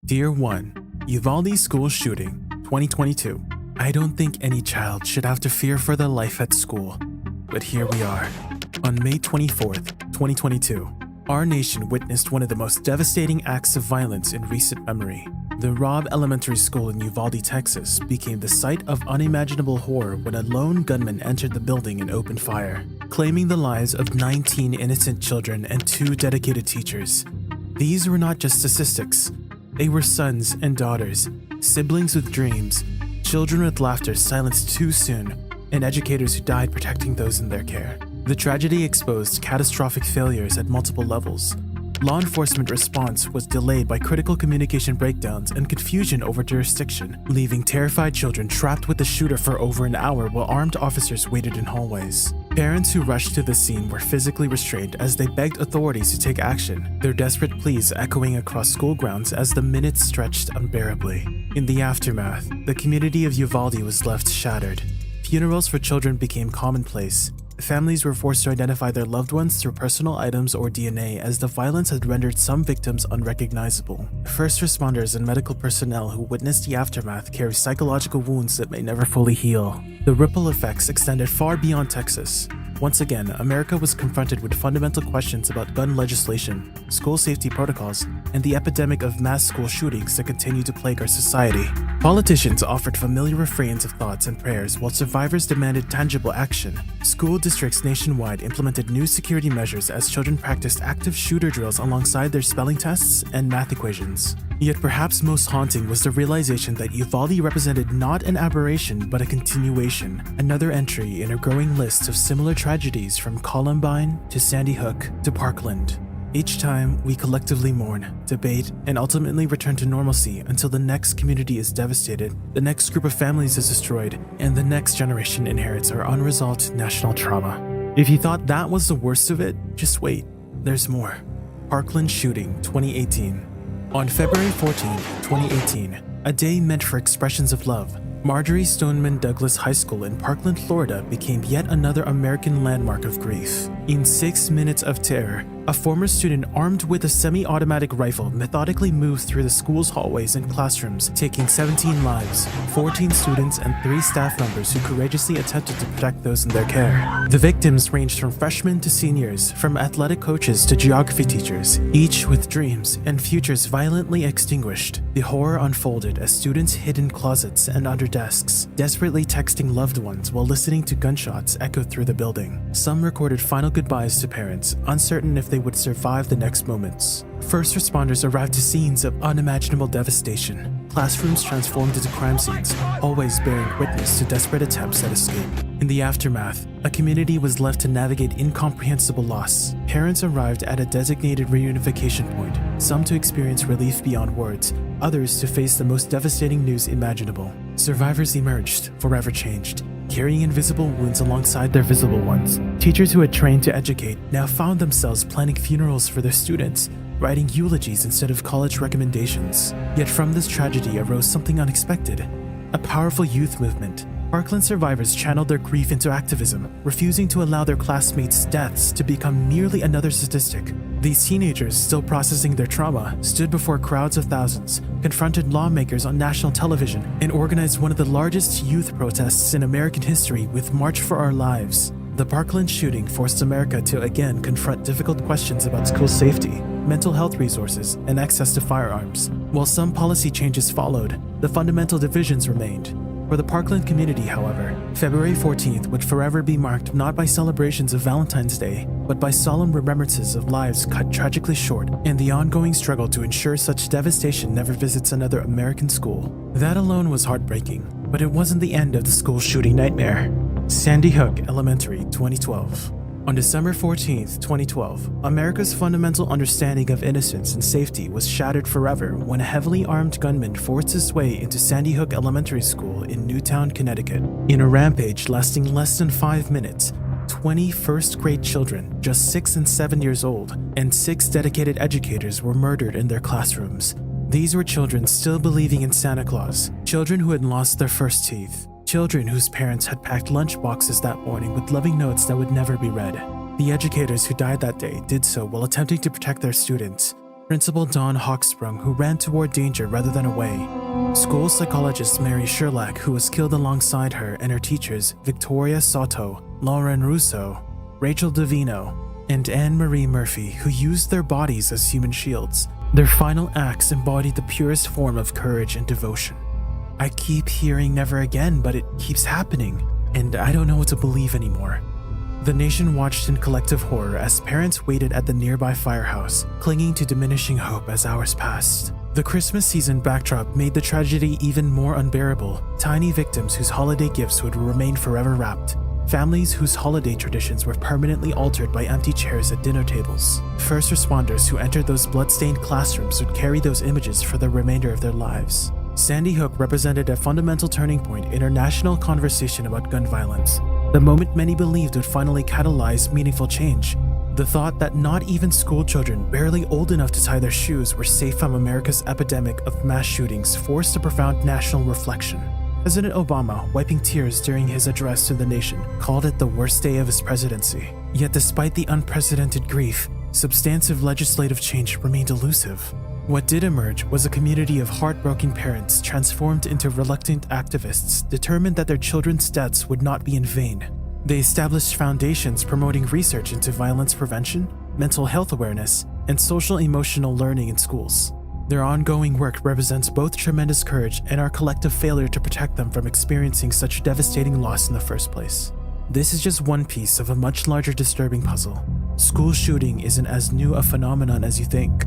Dear 1, Uvalde School Shooting, 2022. I don't think any child should have to fear for their life at school. But here we are. On May 24th, 2022, our nation witnessed one of the most devastating acts of violence in recent memory. The Robb Elementary School in Uvalde, Texas became the site of unimaginable horror when a lone gunman entered the building and opened fire, claiming the lives of 19 innocent children and 2 dedicated teachers. These were not just statistics. They were sons and daughters, siblings with dreams, children with laughter silenced too soon, and educators who died protecting those in their care. The tragedy exposed catastrophic failures at multiple levels. Law enforcement response was delayed by critical communication breakdowns and confusion over jurisdiction, leaving terrified children trapped with the shooter for over an hour while armed officers waited in hallways. Parents who rushed to the scene were physically restrained as they begged authorities to take action, their desperate pleas echoing across school grounds as the minutes stretched unbearably. In the aftermath, the community of Uvalde was left shattered. Funerals for children became commonplace. Families were forced to identify their loved ones through personal items or DNA as the violence had rendered some victims unrecognizable. First responders and medical personnel who witnessed the aftermath carry psychological wounds that may never fully heal. The ripple effects extended far beyond Texas. Once again, America was confronted with fundamental questions about gun legislation, school safety protocols, and the epidemic of mass school shootings that continue to plague our society. Politicians offered familiar refrains of thoughts and prayers while survivors demanded tangible action. School districts nationwide implemented new security measures as children practiced active shooter drills alongside their spelling tests and math equations. Yet perhaps most haunting was the realization that Uvalde represented not an aberration but a continuation, another entry in a growing list of similar tragedies from Columbine to Sandy Hook to Parkland. Each time, we collectively mourn, debate, and ultimately return to normalcy until the next community is devastated, the next group of families is destroyed, and the next generation inherits our unresolved national trauma. If you thought that was the worst of it, just wait, there's more. Parkland Shooting, 2018. On February 14, 2018, a day meant for expressions of love, Marjorie Stoneman Douglas High School in Parkland, Florida became yet another American landmark of grief. In 6 minutes of terror, a former student armed with a semi-automatic rifle methodically moved through the school's hallways and classrooms, taking 17 lives, 14 students and 3 staff members who courageously attempted to protect those in their care. The victims ranged from freshmen to seniors, from athletic coaches to geography teachers, each with dreams and futures violently extinguished. The horror unfolded as students hid in closets and under desks, desperately texting loved ones while listening to gunshots echo through the building. Some recorded final goodbyes to parents, uncertain if they would survive the next moments. First responders arrived to scenes of unimaginable devastation. Classrooms transformed into crime scenes, always bearing witness to desperate attempts at escape. In the aftermath, a community was left to navigate incomprehensible loss. Parents arrived at a designated reunification point, some to experience relief beyond words, others to face the most devastating news imaginable. Survivors emerged, forever changed, carrying invisible wounds alongside their visible ones. Teachers who had trained to educate now found themselves planning funerals for their students, writing eulogies instead of college recommendations. Yet from this tragedy arose something unexpected, a powerful youth movement. Parkland survivors channeled their grief into activism, refusing to allow their classmates' deaths to become merely another statistic. These teenagers, still processing their trauma, stood before crowds of thousands, confronted lawmakers on national television, and organized one of the largest youth protests in American history with March for Our Lives. The Parkland shooting forced America to again confront difficult questions about school safety, mental health resources, and access to firearms. While some policy changes followed, the fundamental divisions remained. For the Parkland community, however, February 14th would forever be marked not by celebrations of Valentine's Day, but by solemn remembrances of lives cut tragically short and the ongoing struggle to ensure such devastation never visits another American school. That alone was heartbreaking, but it wasn't the end of the school shooting nightmare. Sandy Hook Elementary, 2012. On December 14, 2012, America's fundamental understanding of innocence and safety was shattered forever when a heavily armed gunman forced his way into Sandy Hook Elementary School in Newtown, Connecticut. In a rampage lasting less than 5 minutes, 20 first-grade children, just 6 and 7 years old, and 6 dedicated educators were murdered in their classrooms. These were children still believing in Santa Claus, children who had lost their first teeth, children whose parents had packed lunch boxes that morning with loving notes that would never be read. The educators who died that day did so while attempting to protect their students. Principal Dawn Hawksprung, who ran toward danger rather than away, school psychologist Mary Sherlach, who was killed alongside her, and her teachers Victoria Soto, Lauren Russo, Rachel Davino, and Anne Marie Murphy, who used their bodies as human shields. Their final acts embodied the purest form of courage and devotion. I keep hearing never again, but it keeps happening, and I don't know what to believe anymore. The nation watched in collective horror as parents waited at the nearby firehouse, clinging to diminishing hope as hours passed. The Christmas season backdrop made the tragedy even more unbearable. Tiny victims whose holiday gifts would remain forever wrapped. Families whose holiday traditions were permanently altered by empty chairs at dinner tables. First responders who entered those blood-stained classrooms would carry those images for the remainder of their lives. Sandy Hook represented a fundamental turning point in our national conversation about gun violence. The moment many believed would finally catalyze meaningful change. The thought that not even school children barely old enough to tie their shoes were safe from America's epidemic of mass shootings forced a profound national reflection. President Obama, wiping tears during his address to the nation, called it the worst day of his presidency. Yet despite the unprecedented grief, substantive legislative change remained elusive. What did emerge was a community of heartbroken parents transformed into reluctant activists determined that their children's deaths would not be in vain. They established foundations promoting research into violence prevention, mental health awareness, and social-emotional learning in schools. Their ongoing work represents both tremendous courage and our collective failure to protect them from experiencing such devastating loss in the first place. This is just one piece of a much larger disturbing puzzle. School shooting isn't as new a phenomenon as you think.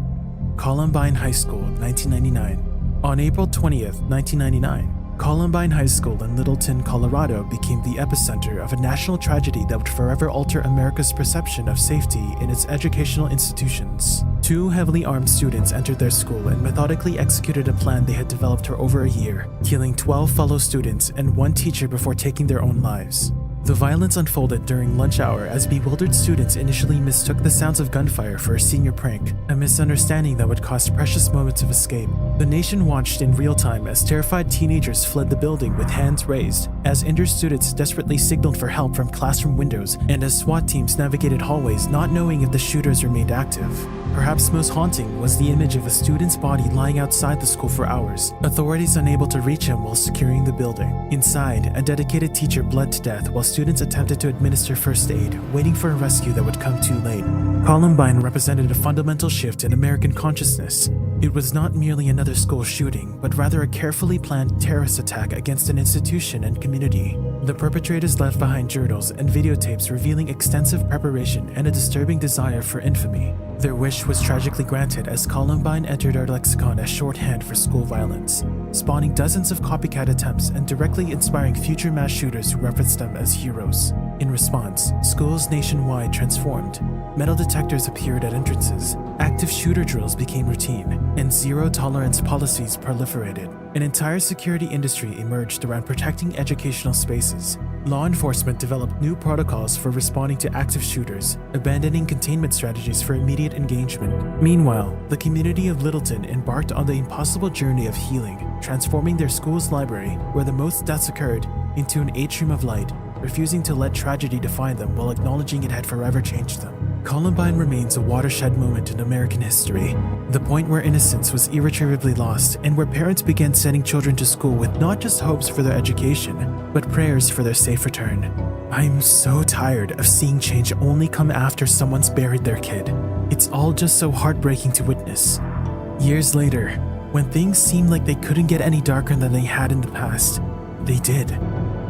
Columbine High School, 1999. On April 20th, 1999, Columbine High School in Littleton, Colorado became the epicenter of a national tragedy that would forever alter America's perception of safety in its educational institutions. Two heavily armed students entered their school and methodically executed a plan they had developed for over a year, killing 12 fellow students and one teacher before taking their own lives. The violence unfolded during lunch hour as bewildered students initially mistook the sounds of gunfire for a senior prank, a misunderstanding that would cost precious moments of escape. The nation watched in real time as terrified teenagers fled the building with hands raised, as injured students desperately signaled for help from classroom windows, and as SWAT teams navigated hallways not knowing if the shooters remained active. Perhaps most haunting was the image of a student's body lying outside the school for hours, authorities unable to reach him while securing the building. Inside, a dedicated teacher bled to death while students attempted to administer first aid, waiting for a rescue that would come too late. Columbine represented a fundamental shift in American consciousness. It was not merely another school shooting, but rather a carefully planned terrorist attack against an institution and community. The perpetrators left behind journals and videotapes revealing extensive preparation and a disturbing desire for infamy. Their wish was tragically granted as Columbine entered our lexicon as shorthand for school violence, spawning dozens of copycat attempts and directly inspiring future mass shooters who referenced them as heroes. In response, schools nationwide transformed. Metal detectors appeared at entrances, active shooter drills became routine, and zero-tolerance policies proliferated. An entire security industry emerged around protecting educational spaces. Law enforcement developed new protocols for responding to active shooters, abandoning containment strategies for immediate engagement. Meanwhile, the community of Littleton embarked on the impossible journey of healing, transforming their school's library, where the most deaths occurred, into an atrium of light, refusing to let tragedy define them while acknowledging it had forever changed them. Columbine remains a watershed moment in American history, the point where innocence was irretrievably lost and where parents began sending children to school with not just hopes for their education, but prayers for their safe return. I'm so tired of seeing change only come after someone's buried their kid. It's all just so heartbreaking to witness. Years later, when things seemed like they couldn't get any darker than they had in the past, they did.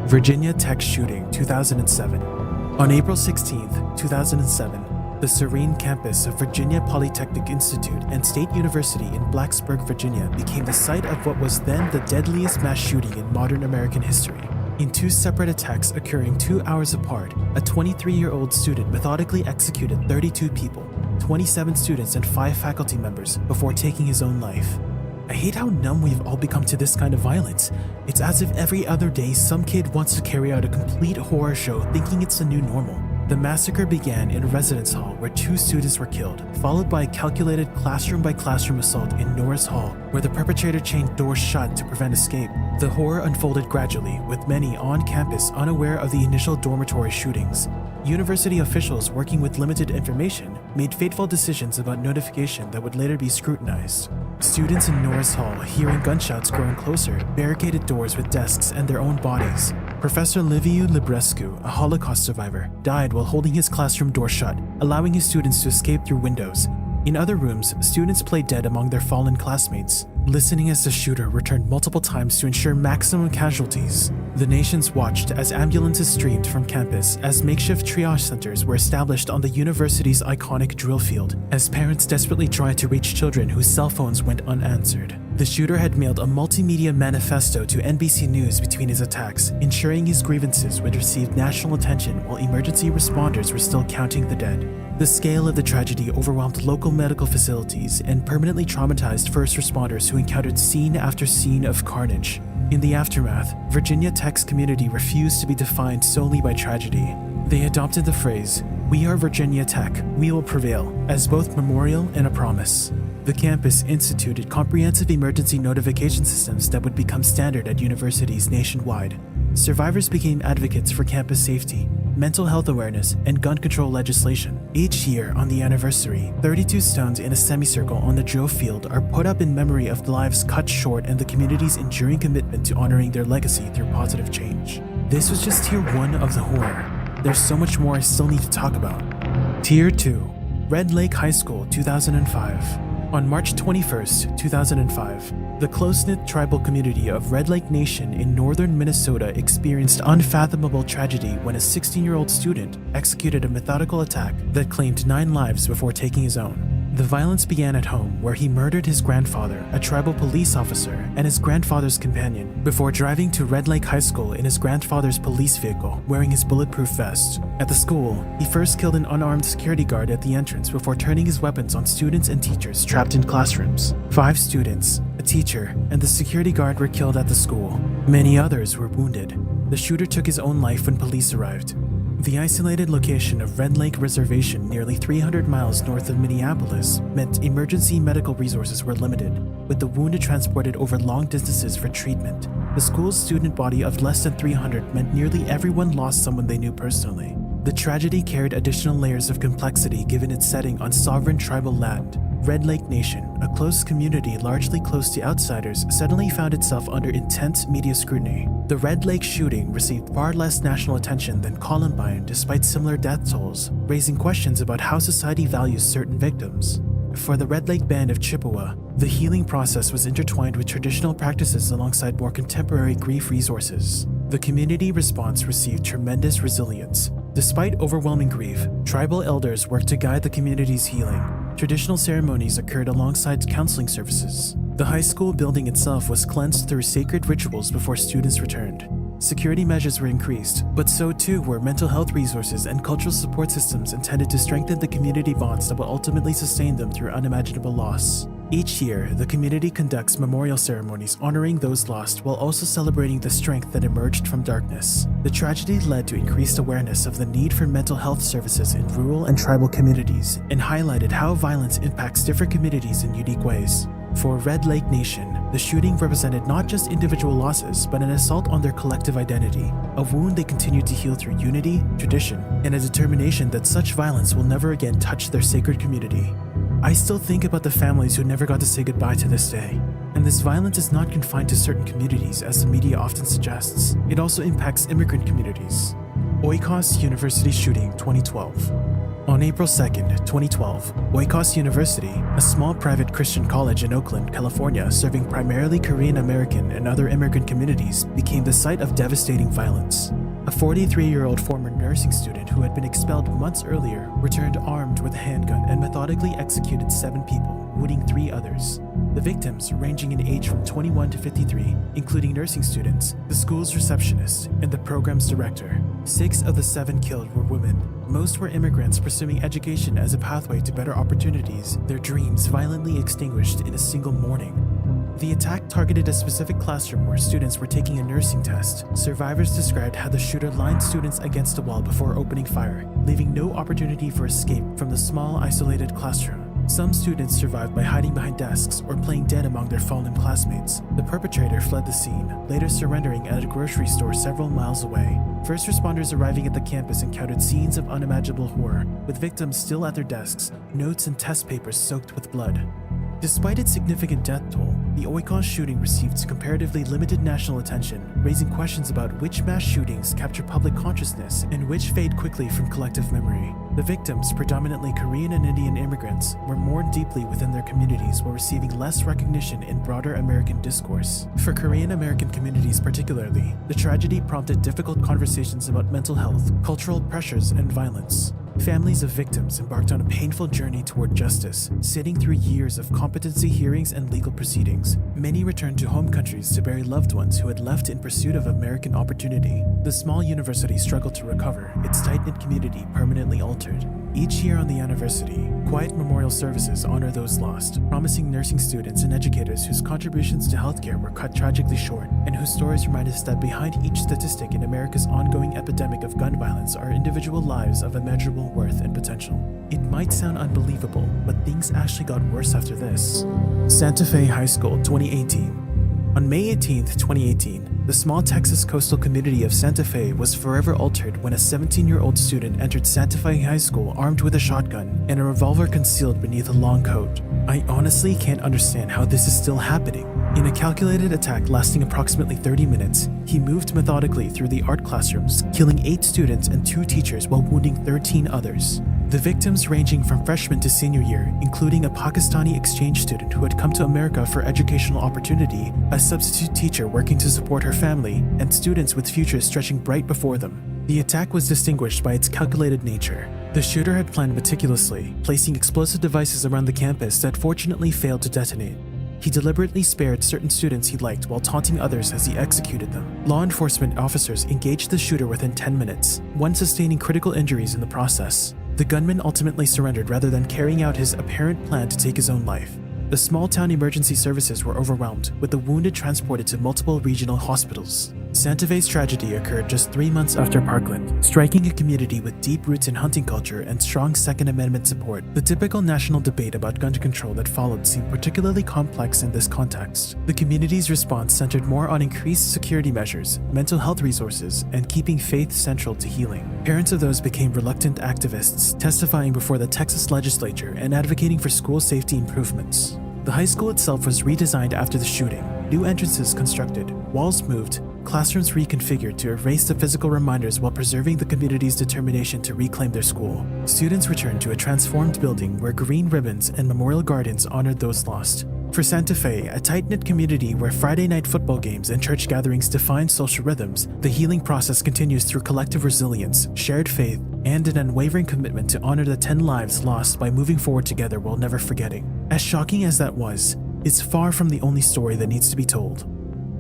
Virginia Tech shooting, 2007. On April 16, 2007, the serene campus of Virginia Polytechnic Institute and State University in Blacksburg, Virginia became the site of what was then the deadliest mass shooting in modern American history. In two separate attacks occurring 2 hours apart, a 23-year-old student methodically executed 32 people, 27 students and 5 faculty members before taking his own life. I hate how numb we've all become to this kind of violence. It's as if every other day some kid wants to carry out a complete horror show thinking it's the new normal. The massacre began in a residence hall where 2 students were killed, followed by a calculated classroom-by-classroom assault in Norris Hall, where the perpetrator chained doors shut to prevent escape. The horror unfolded gradually, with many on campus unaware of the initial dormitory shootings. University officials working with limited information made fateful decisions about notification that would later be scrutinized. Students in Norris Hall, hearing gunshots growing closer, barricaded doors with desks and their own bodies. Professor Liviu Librescu, a Holocaust survivor, died while holding his classroom door shut, allowing his students to escape through windows. In other rooms, students played dead among their fallen classmates, listening as the shooter returned multiple times to ensure maximum casualties. The nations watched as ambulances streamed from campus, as makeshift triage centers were established on the university's iconic drill field, as parents desperately tried to reach children whose cell phones went unanswered. The shooter had mailed a multimedia manifesto to NBC News between his attacks, ensuring his grievances would receive national attention while emergency responders were still counting the dead. The scale of the tragedy overwhelmed local medical facilities and permanently traumatized first responders who encountered scene after scene of carnage. In the aftermath, Virginia Tech's community refused to be defined solely by tragedy. They adopted the phrase, "We are Virginia Tech, we will prevail," as both memorial and a promise. The campus instituted comprehensive emergency notification systems that would become standard at universities nationwide. Survivors became advocates for campus safety, mental health awareness, and gun control legislation. Each year on the anniversary, 32 stones in a semicircle on the drill field are put up in memory of the lives cut short and the community's enduring commitment to honoring their legacy through positive change. This was just Tier 1 of the horror. There's so much more I still need to talk about. Tier 2, Red Lake High School, 2005. On March 21, 2005, the close-knit tribal community of Red Lake Nation in northern Minnesota experienced unfathomable tragedy when a 16-year-old student executed a methodical attack that claimed 9 lives before taking his own. The violence began at home, where he murdered his grandfather, a tribal police officer, and his grandfather's companion, before driving to Red Lake High School in his grandfather's police vehicle, wearing his bulletproof vest. At the school, he first killed an unarmed security guard at the entrance before turning his weapons on students and teachers trapped in classrooms. 5 students, a teacher, and the security guard were killed at the school. Many others were wounded. The shooter took his own life when police arrived. The isolated location of Red Lake Reservation, nearly 300 miles north of Minneapolis, meant emergency medical resources were limited, with the wounded transported over long distances for treatment. The school's student body of less than 300 meant nearly everyone lost someone they knew personally. The tragedy carried additional layers of complexity given its setting on sovereign tribal land. Red Lake Nation, a close community largely close to outsiders, suddenly found itself under intense media scrutiny. The Red Lake shooting received far less national attention than Columbine despite similar death tolls, raising questions about how society values certain victims. For the Red Lake Band of Chippewa, the healing process was intertwined with traditional practices alongside more contemporary grief resources. The community response received tremendous resilience. Despite overwhelming grief, tribal elders worked to guide the community's healing. Traditional ceremonies occurred alongside counseling services. The high school building itself was cleansed through sacred rituals before students returned. Security measures were increased, but so too were mental health resources and cultural support systems intended to strengthen the community bonds that will ultimately sustain them through unimaginable loss. Each year, the community conducts memorial ceremonies honoring those lost while also celebrating the strength that emerged from darkness. The tragedy led to increased awareness of the need for mental health services in rural and tribal communities and highlighted how violence impacts different communities in unique ways. For Red Lake Nation, the shooting represented not just individual losses, but an assault on their collective identity, a wound they continued to heal through unity, tradition, and a determination that such violence will never again touch their sacred community. I still think about the families who never got to say goodbye to this day. And this violence is not confined to certain communities, as the media often suggests. It also impacts immigrant communities. Oikos University shooting 2012. On April 2nd, 2012, Oikos University, a small private Christian college in Oakland, California, serving primarily Korean American and other immigrant communities, became the site of devastating violence. A 43-year-old former nursing student who had been expelled months earlier returned armed with a handgun and methodically executed 7 people, wounding 3 others. The victims, ranging in age from 21 to 53, including nursing students, the school's receptionist, and the program's director. 6 of the 7 killed were women. Most were immigrants pursuing education as a pathway to better opportunities, their dreams violently extinguished in a single morning. The attack targeted a specific classroom where students were taking a nursing test. Survivors described how the shooter lined students against a wall before opening fire, leaving no opportunity for escape from the small, isolated classroom. Some students survived by hiding behind desks or playing dead among their fallen classmates. The perpetrator fled the scene, later surrendering at a grocery store several miles away. First responders arriving at the campus encountered scenes of unimaginable horror, with victims still at their desks, notes and test papers soaked with blood. Despite its significant death toll, the Oikos shooting received comparatively limited national attention, raising questions about which mass shootings capture public consciousness and which fade quickly from collective memory. The victims, predominantly Korean and Indian immigrants, were mourned deeply within their communities while receiving less recognition in broader American discourse. For Korean American communities particularly, the tragedy prompted difficult conversations about mental health, cultural pressures, and violence. Families of victims embarked on a painful journey toward justice, sitting through years of competency hearings and legal proceedings. Many returned to home countries to bury loved ones who had left in pursuit of American opportunity. The small university struggled to recover, its tight-knit community permanently altered. Each year on the anniversary, quiet memorial services honor those lost, promising nursing students and educators whose contributions to healthcare were cut tragically short, and whose stories remind us that behind each statistic in America's ongoing epidemic of gun violence are individual lives of immeasurable worth and potential. It might sound unbelievable, but things actually got worse after this. Santa Fe High School, 2018. On May 18, 2018, the small Texas coastal community of Santa Fe was forever altered when a 17-year-old student entered Santa Fe High School armed with a shotgun and a revolver concealed beneath a long coat. I honestly can't understand how this is still happening. In a calculated attack lasting approximately 30 minutes, he moved methodically through the art classrooms, killing 8 students and 2 teachers while wounding 13 others. The victims ranging from freshman to senior year, including a Pakistani exchange student who had come to America for educational opportunity, a substitute teacher working to support her family, and students with futures stretching bright before them. The attack was distinguished by its calculated nature. The shooter had planned meticulously, placing explosive devices around the campus that fortunately failed to detonate. He deliberately spared certain students he liked while taunting others as he executed them. Law enforcement officers engaged the shooter within 10 minutes, one sustaining critical injuries in the process. The gunman ultimately surrendered rather than carrying out his apparent plan to take his own life. The small-town emergency services were overwhelmed, with the wounded transported to multiple regional hospitals. Santa Fe's tragedy occurred just 3 months after Parkland, striking a community with deep roots in hunting culture and strong Second Amendment support. The typical national debate about gun control that followed seemed particularly complex in this context. The community's response centered more on increased security measures, mental health resources, and keeping faith central to healing. Parents of those became reluctant activists, testifying before the Texas legislature and advocating for school safety improvements. The high school itself was redesigned after the shooting, new entrances constructed, walls moved, classrooms reconfigured to erase the physical reminders while preserving the community's determination to reclaim their school. Students returned to a transformed building where green ribbons and memorial gardens honored those lost. For Santa Fe, a tight-knit community where Friday night football games and church gatherings define social rhythms, the healing process continues through collective resilience, shared faith, and an unwavering commitment to honor the 10 lives lost by moving forward together while never forgetting. As shocking as that was, it's far from the only story that needs to be told.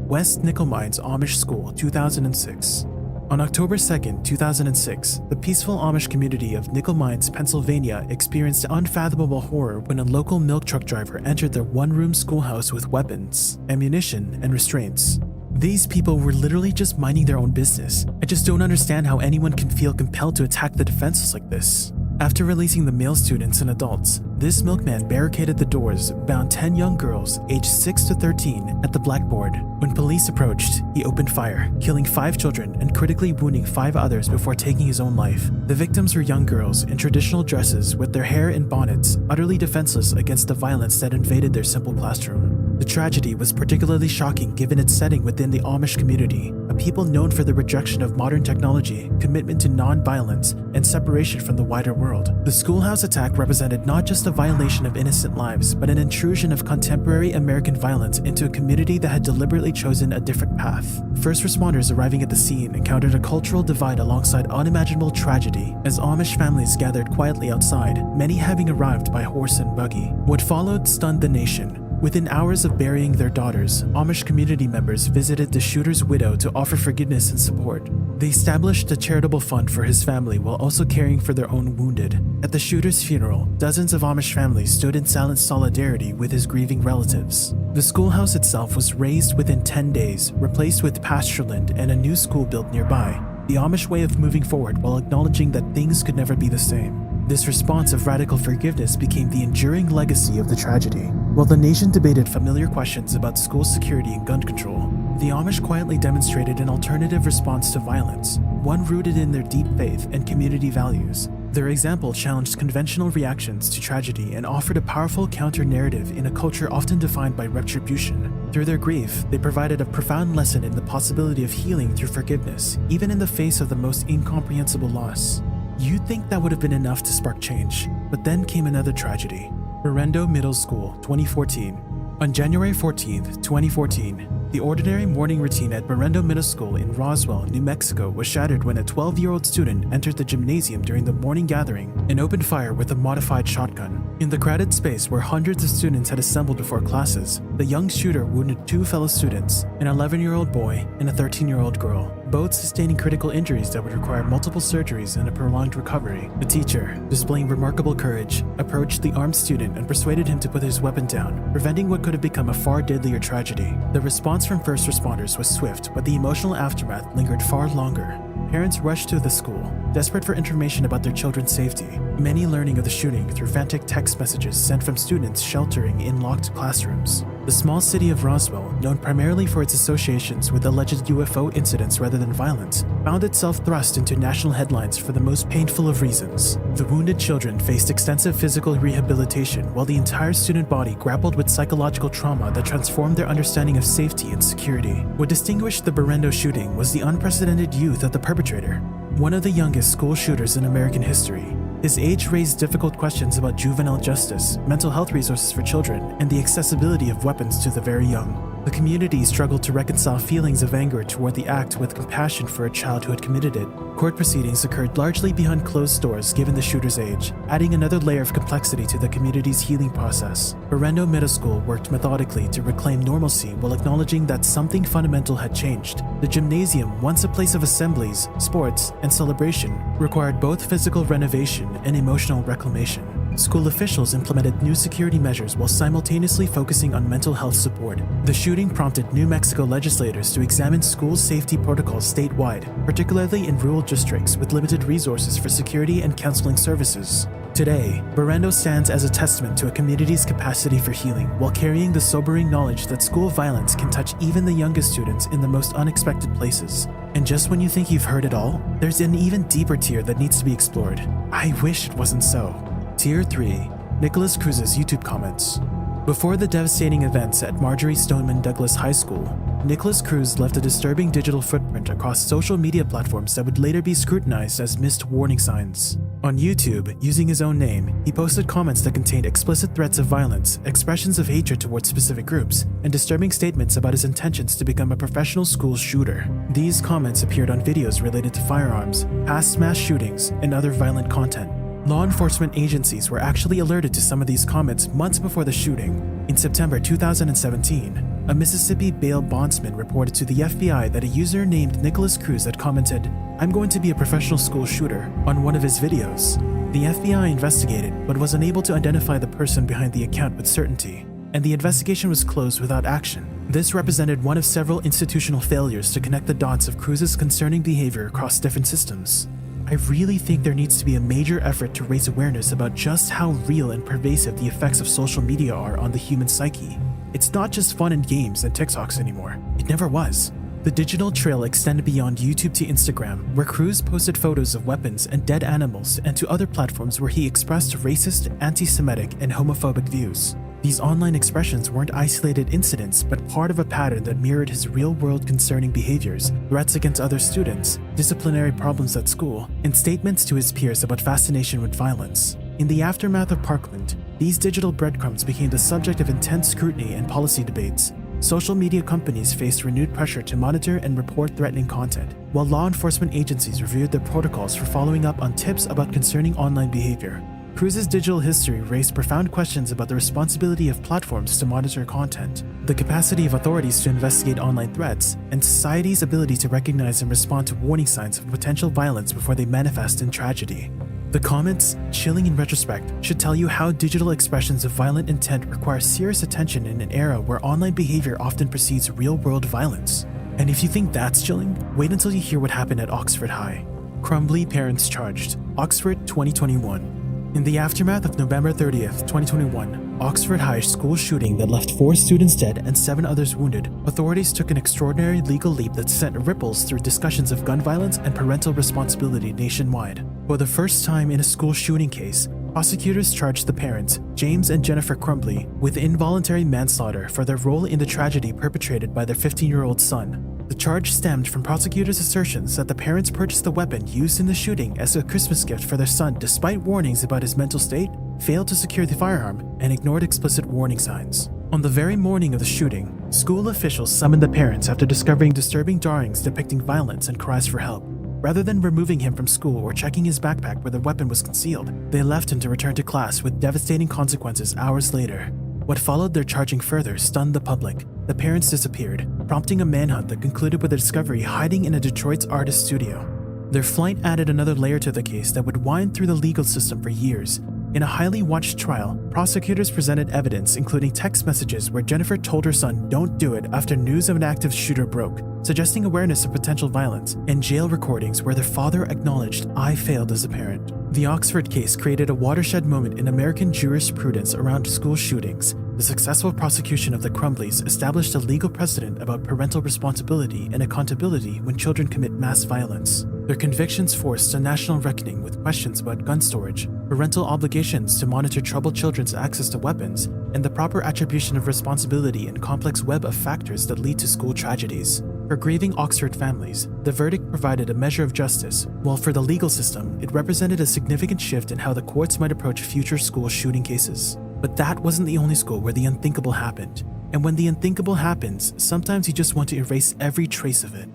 West Nickel Mines Amish School, 2006. On October 2, 2006, the peaceful Amish community of Nickel Mines, Pennsylvania experienced unfathomable horror when a local milk truck driver entered their one-room schoolhouse with weapons, ammunition, and restraints. These people were literally just minding their own business. I just don't understand how anyone can feel compelled to attack the defenseless like this. After releasing the male students and adults, this milkman barricaded the doors, bound 10 young girls aged 6 to 13 at the blackboard. When police approached, he opened fire, killing 5 children and critically wounding 5 others before taking his own life. The victims were young girls in traditional dresses with their hair in bonnets, utterly defenseless against the violence that invaded their simple classroom. The tragedy was particularly shocking given its setting within the Amish community, a people known for their rejection of modern technology, commitment to non-violence, and separation from the wider world. The schoolhouse attack represented not just a violation of innocent lives, but an intrusion of contemporary American violence into a community that had deliberately chosen a different path. First responders arriving at the scene encountered a cultural divide alongside unimaginable tragedy as Amish families gathered quietly outside, many having arrived by horse and buggy. What followed stunned the nation. Within hours of burying their daughters, Amish community members visited the shooter's widow to offer forgiveness and support. They established a charitable fund for his family while also caring for their own wounded. At the shooter's funeral, dozens of Amish families stood in silent solidarity with his grieving relatives. The schoolhouse itself was razed within 10 days, replaced with pastureland and a new school built nearby. The Amish way of moving forward while acknowledging that things could never be the same. This response of radical forgiveness became the enduring legacy of the tragedy. While the nation debated familiar questions about school security and gun control, the Amish quietly demonstrated an alternative response to violence, one rooted in their deep faith and community values. Their example challenged conventional reactions to tragedy and offered a powerful counter-narrative in a culture often defined by retribution. Through their grief, they provided a profound lesson in the possibility of healing through forgiveness, even in the face of the most incomprehensible loss. You'd think that would have been enough to spark change, but then came another tragedy. Berendo Middle School, 2014. On January 14, 2014, the ordinary morning routine at Berendo Middle School in Roswell, New Mexico was shattered when a 12-year-old student entered the gymnasium during the morning gathering and opened fire with a modified shotgun. In the crowded space where hundreds of students had assembled before classes, the young shooter wounded two fellow students, an 11-year-old boy and a 13-year-old girl, both sustaining critical injuries that would require multiple surgeries and a prolonged recovery. The teacher, displaying remarkable courage, approached the armed student and persuaded him to put his weapon down, preventing what could have become a far deadlier tragedy. The response from first responders was swift, but the emotional aftermath lingered far longer. Parents rushed to the school, desperate for information about their children's safety, many learning of the shooting through frantic text messages sent from students sheltering in locked classrooms. The small city of Roswell, known primarily for its associations with alleged UFO incidents rather than violence, found itself thrust into national headlines for the most painful of reasons. The wounded children faced extensive physical rehabilitation while the entire student body grappled with psychological trauma that transformed their understanding of safety and security. What distinguished the Berendo shooting was the unprecedented youth of the perpetrator, one of the youngest school shooters in American history. His age raised difficult questions about juvenile justice, mental health resources for children, and the accessibility of weapons to the very young. The community struggled to reconcile feelings of anger toward the act with compassion for a child who had committed it. Court proceedings occurred largely behind closed doors given the shooter's age, adding another layer of complexity to the community's healing process. Berendo Middle School worked methodically to reclaim normalcy while acknowledging that something fundamental had changed. The gymnasium, once a place of assemblies, sports, and celebration, required both physical renovation and emotional reclamation. School officials implemented new security measures while simultaneously focusing on mental health support. The shooting prompted New Mexico legislators to examine school safety protocols statewide, particularly in rural districts with limited resources for security and counseling services. Today, Berendo stands as a testament to a community's capacity for healing while carrying the sobering knowledge that school violence can touch even the youngest students in the most unexpected places. And just when you think you've heard it all, there's an even deeper tier that needs to be explored. I wish it wasn't so. Tier 3. Nicholas Cruz's YouTube comments. Before the devastating events at Marjorie Stoneman Douglas High School, Nicholas Cruz left a disturbing digital footprint across social media platforms that would later be scrutinized as missed warning signs. On YouTube, using his own name, he posted comments that contained explicit threats of violence, expressions of hatred towards specific groups, and disturbing statements about his intentions to become a professional school shooter. These comments appeared on videos related to firearms, past mass shootings, and other violent content. Law enforcement agencies were actually alerted to some of these comments months before the shooting. In September 2017, a Mississippi bail bondsman reported to the FBI that a user named Nicholas Cruz had commented, "I'm going to be a professional school shooter," on one of his videos. The FBI investigated, but was unable to identify the person behind the account with certainty, and the investigation was closed without action. This represented one of several institutional failures to connect the dots of Cruz's concerning behavior across different systems. I really think there needs to be a major effort to raise awareness about just how real and pervasive the effects of social media are on the human psyche. It's not just fun and games and TikToks anymore. It never was. The digital trail extended beyond YouTube to Instagram, where Cruz posted photos of weapons and dead animals, and to other platforms where he expressed racist, anti-Semitic, and homophobic views. These online expressions weren't isolated incidents, but part of a pattern that mirrored his real-world concerning behaviors, threats against other students, disciplinary problems at school, and statements to his peers about fascination with violence. In the aftermath of Parkland, these digital breadcrumbs became the subject of intense scrutiny and policy debates. Social media companies faced renewed pressure to monitor and report threatening content, while law enforcement agencies reviewed their protocols for following up on tips about concerning online behavior. Cruz's digital history raised profound questions about the responsibility of platforms to monitor content, the capacity of authorities to investigate online threats, and society's ability to recognize and respond to warning signs of potential violence before they manifest in tragedy. The comments, chilling in retrospect, should tell you how digital expressions of violent intent require serious attention in an era where online behavior often precedes real-world violence. And if you think that's chilling, wait until you hear what happened at Oxford High. Crumbly parents charged. Oxford 2021. In the aftermath of November 30th, 2021, Oxford High school shooting that left 4 students dead and 7 others wounded, authorities took an extraordinary legal leap that sent ripples through discussions of gun violence and parental responsibility nationwide. For the first time in a school shooting case, prosecutors charged the parents, James and Jennifer Crumbly, with involuntary manslaughter for their role in the tragedy perpetrated by their 15-year-old son. The charge stemmed from prosecutors' assertions that the parents purchased the weapon used in the shooting as a Christmas gift for their son despite warnings about his mental state, failed to secure the firearm, and ignored explicit warning signs. On the very morning of the shooting, school officials summoned the parents after discovering disturbing drawings depicting violence and cries for help. Rather than removing him from school or checking his backpack where the weapon was concealed, they left him to return to class with devastating consequences hours later. What followed their charging further stunned the public. The parents disappeared, prompting a manhunt that concluded with the discovery hiding in a Detroit's artist studio. Their flight added another layer to the case that would wind through the legal system for years. In a highly watched trial, prosecutors presented evidence including text messages where Jennifer told her son don't do it after news of an active shooter broke, suggesting awareness of potential violence, and jail recordings where their father acknowledged, "I failed as a parent." The Oxford case created a watershed moment in American jurisprudence around school shootings. The successful prosecution of the Crumbleys established a legal precedent about parental responsibility and accountability when children commit mass violence. Their convictions forced a national reckoning with questions about gun storage, parental obligations to monitor troubled children's access to weapons, and the proper attribution of responsibility in complex web of factors that lead to school tragedies. For grieving Oxford families, the verdict provided a measure of justice, while for the legal system, it represented a significant shift in how the courts might approach future school shooting cases. But that wasn't the only school where the unthinkable happened. And when the unthinkable happens, sometimes you just want to erase every trace of it.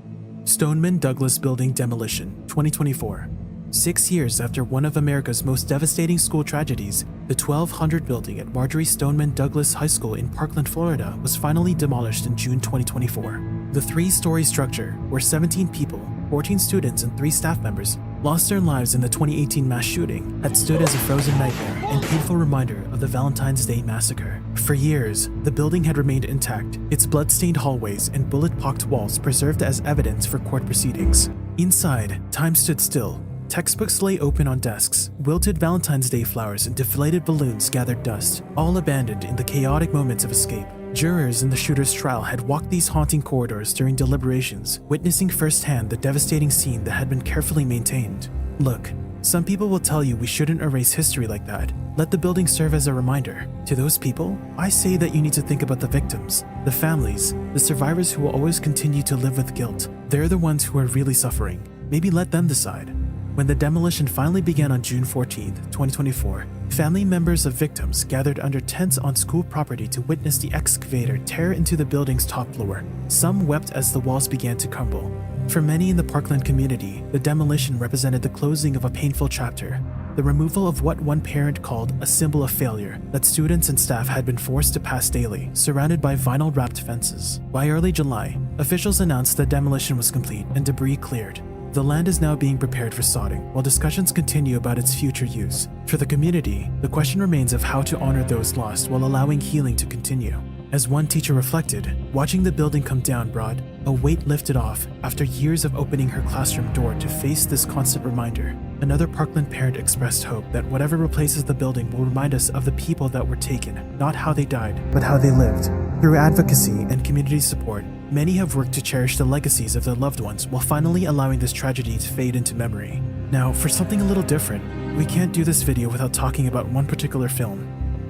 Stoneman Douglas Building Demolition, 2024. 6 years after one of America's most devastating school tragedies, the 1200 building at Marjorie Stoneman Douglas High School in Parkland, Florida, was finally demolished in June 2024. The 3-story structure, where 17 people, 14 students and 3 staff members, lost their lives in the 2018 mass shooting, had stood as a frozen nightmare and painful reminder of the Valentine's Day massacre. For years, the building had remained intact, its blood-stained hallways and bullet-pocked walls preserved as evidence for court proceedings. Inside, time stood still. Textbooks lay open on desks, wilted Valentine's Day flowers and deflated balloons gathered dust, all abandoned in the chaotic moments of escape. Jurors in the shooter's trial had walked these haunting corridors during deliberations, witnessing firsthand the devastating scene that had been carefully maintained. Look, some people will tell you we shouldn't erase history like that. Let the building serve as a reminder. To those people, I say that you need to think about the victims, the families, the survivors who will always continue to live with guilt. They're the ones who are really suffering. Maybe let them decide. When the demolition finally began on June 14, 2024, family members of victims gathered under tents on school property to witness the excavator tear into the building's top floor. Some wept as the walls began to crumble. For many in the Parkland community, the demolition represented the closing of a painful chapter, the removal of what one parent called a symbol of failure that students and staff had been forced to pass daily, surrounded by vinyl-wrapped fences. By early July, officials announced the demolition was complete and debris cleared. The land is now being prepared for sodding, while discussions continue about its future use. For the community, the question remains of how to honor those lost while allowing healing to continue. As one teacher reflected, watching the building come down brought a weight lifted off after years of opening her classroom door to face this constant reminder. Another Parkland parent expressed hope that whatever replaces the building will remind us of the people that were taken, not how they died, but how they lived. Through advocacy and community support, many have worked to cherish the legacies of their loved ones while finally allowing this tragedy to fade into memory. Now, for something a little different, we can't do this video without talking about one particular film.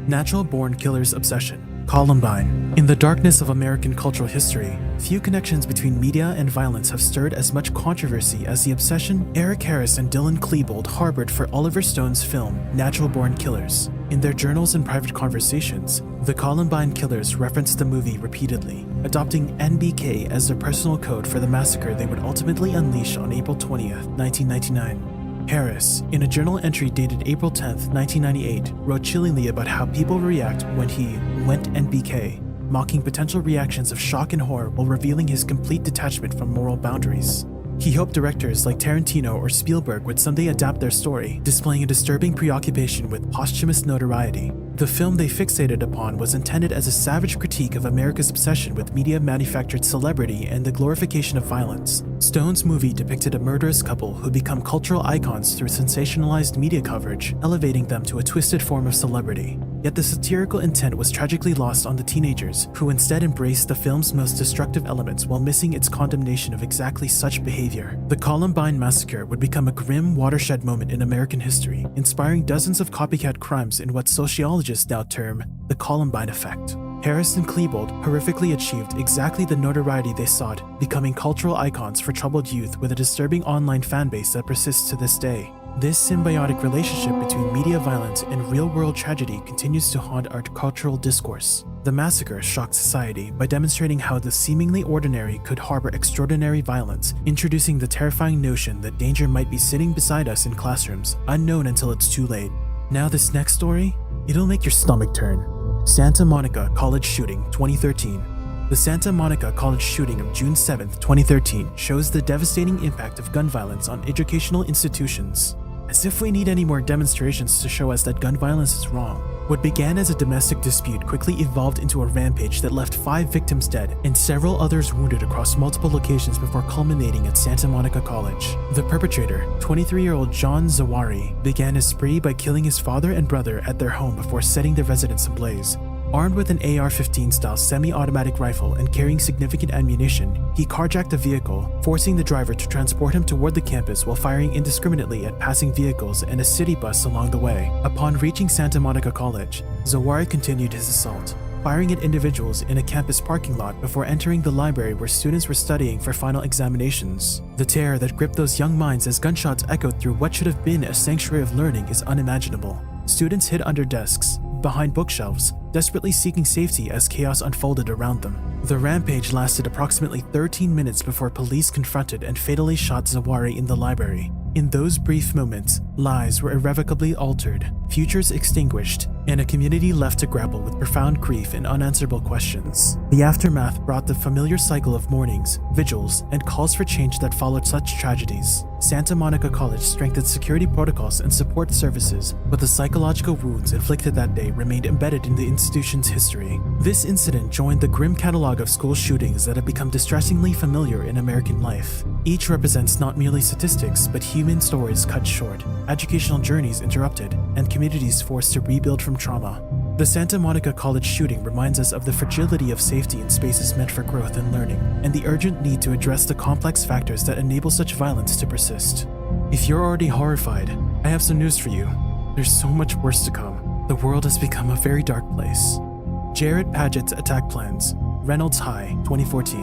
Natural-born killer's obsession. Columbine. In the darkness of American cultural history, few connections between media and violence have stirred as much controversy as the obsession Eric Harris and Dylan Klebold harbored for Oliver Stone's film Natural-Born Killers. In their journals and private conversations, the Columbine killers referenced the movie repeatedly, adopting NBK as their personal code for the massacre they would ultimately unleash on April 20th, 1999. Harris, in a journal entry dated April 10th, 1998, wrote chillingly about how people react when he went NBK, mocking potential reactions of shock and horror while revealing his complete detachment from moral boundaries. He hoped directors like Tarantino or Spielberg would someday adapt their story, displaying a disturbing preoccupation with posthumous notoriety. The film they fixated upon was intended as a savage critique of America's obsession with media-manufactured celebrity and the glorification of violence. Stone's movie depicted a murderous couple who become cultural icons through sensationalized media coverage, elevating them to a twisted form of celebrity. Yet the satirical intent was tragically lost on the teenagers, who instead embraced the film's most destructive elements while missing its condemnation of exactly such behavior. The Columbine massacre would become a grim watershed moment in American history, inspiring dozens of copycat crimes in what sociologists now term the Columbine effect. Harris and Klebold horrifically achieved exactly the notoriety they sought, becoming cultural icons for troubled youth with a disturbing online fanbase that persists to this day. This symbiotic relationship between media violence and real-world tragedy continues to haunt our cultural discourse. The massacre shocked society by demonstrating how the seemingly ordinary could harbor extraordinary violence, introducing the terrifying notion that danger might be sitting beside us in classrooms, unknown until it's too late. Now this next story, it'll make your stomach turn. Santa Monica College Shooting, 2013. The Santa Monica College shooting of June 7, 2013 shows the devastating impact of gun violence on educational institutions. As if we need any more demonstrations to show us that gun violence is wrong. What began as a domestic dispute quickly evolved into a rampage that left 5 victims dead and several others wounded across multiple locations before culminating at Santa Monica College. The perpetrator, 23-year-old John Zawahiri, began his spree by killing his father and brother at their home before setting the residence ablaze. Armed with an AR-15 style semi-automatic rifle and carrying significant ammunition, he carjacked a vehicle, forcing the driver to transport him toward the campus while firing indiscriminately at passing vehicles and a city bus along the way. Upon reaching Santa Monica College, Zawahiri continued his assault, firing at individuals in a campus parking lot before entering the library where students were studying for final examinations. The terror that gripped those young minds as gunshots echoed through what should have been a sanctuary of learning is unimaginable. Students hid under desks, behind bookshelves, desperately seeking safety as chaos unfolded around them. The rampage lasted approximately 13 minutes before police confronted and fatally shot Zawahiri in the library. In those brief moments, lives were irrevocably altered, futures extinguished, and a community left to grapple with profound grief and unanswerable questions. The aftermath brought the familiar cycle of mournings, vigils, and calls for change that followed such tragedies. Santa Monica College strengthened security protocols and support services, but the psychological wounds inflicted that day remained embedded in the institution's history. This incident joined the grim catalog of school shootings that have become distressingly familiar in American life. Each represents not merely statistics, but human stories cut short, educational journeys interrupted, and communities forced to rebuild from trauma. The Santa Monica College shooting reminds us of the fragility of safety in spaces meant for growth and learning, and the urgent need to address the complex factors that enable such violence to persist. If you're already horrified, I have some news for you. There's so much worse to come. The world has become a very dark place. Jared Padgett's attack plans, Reynolds High, 2014.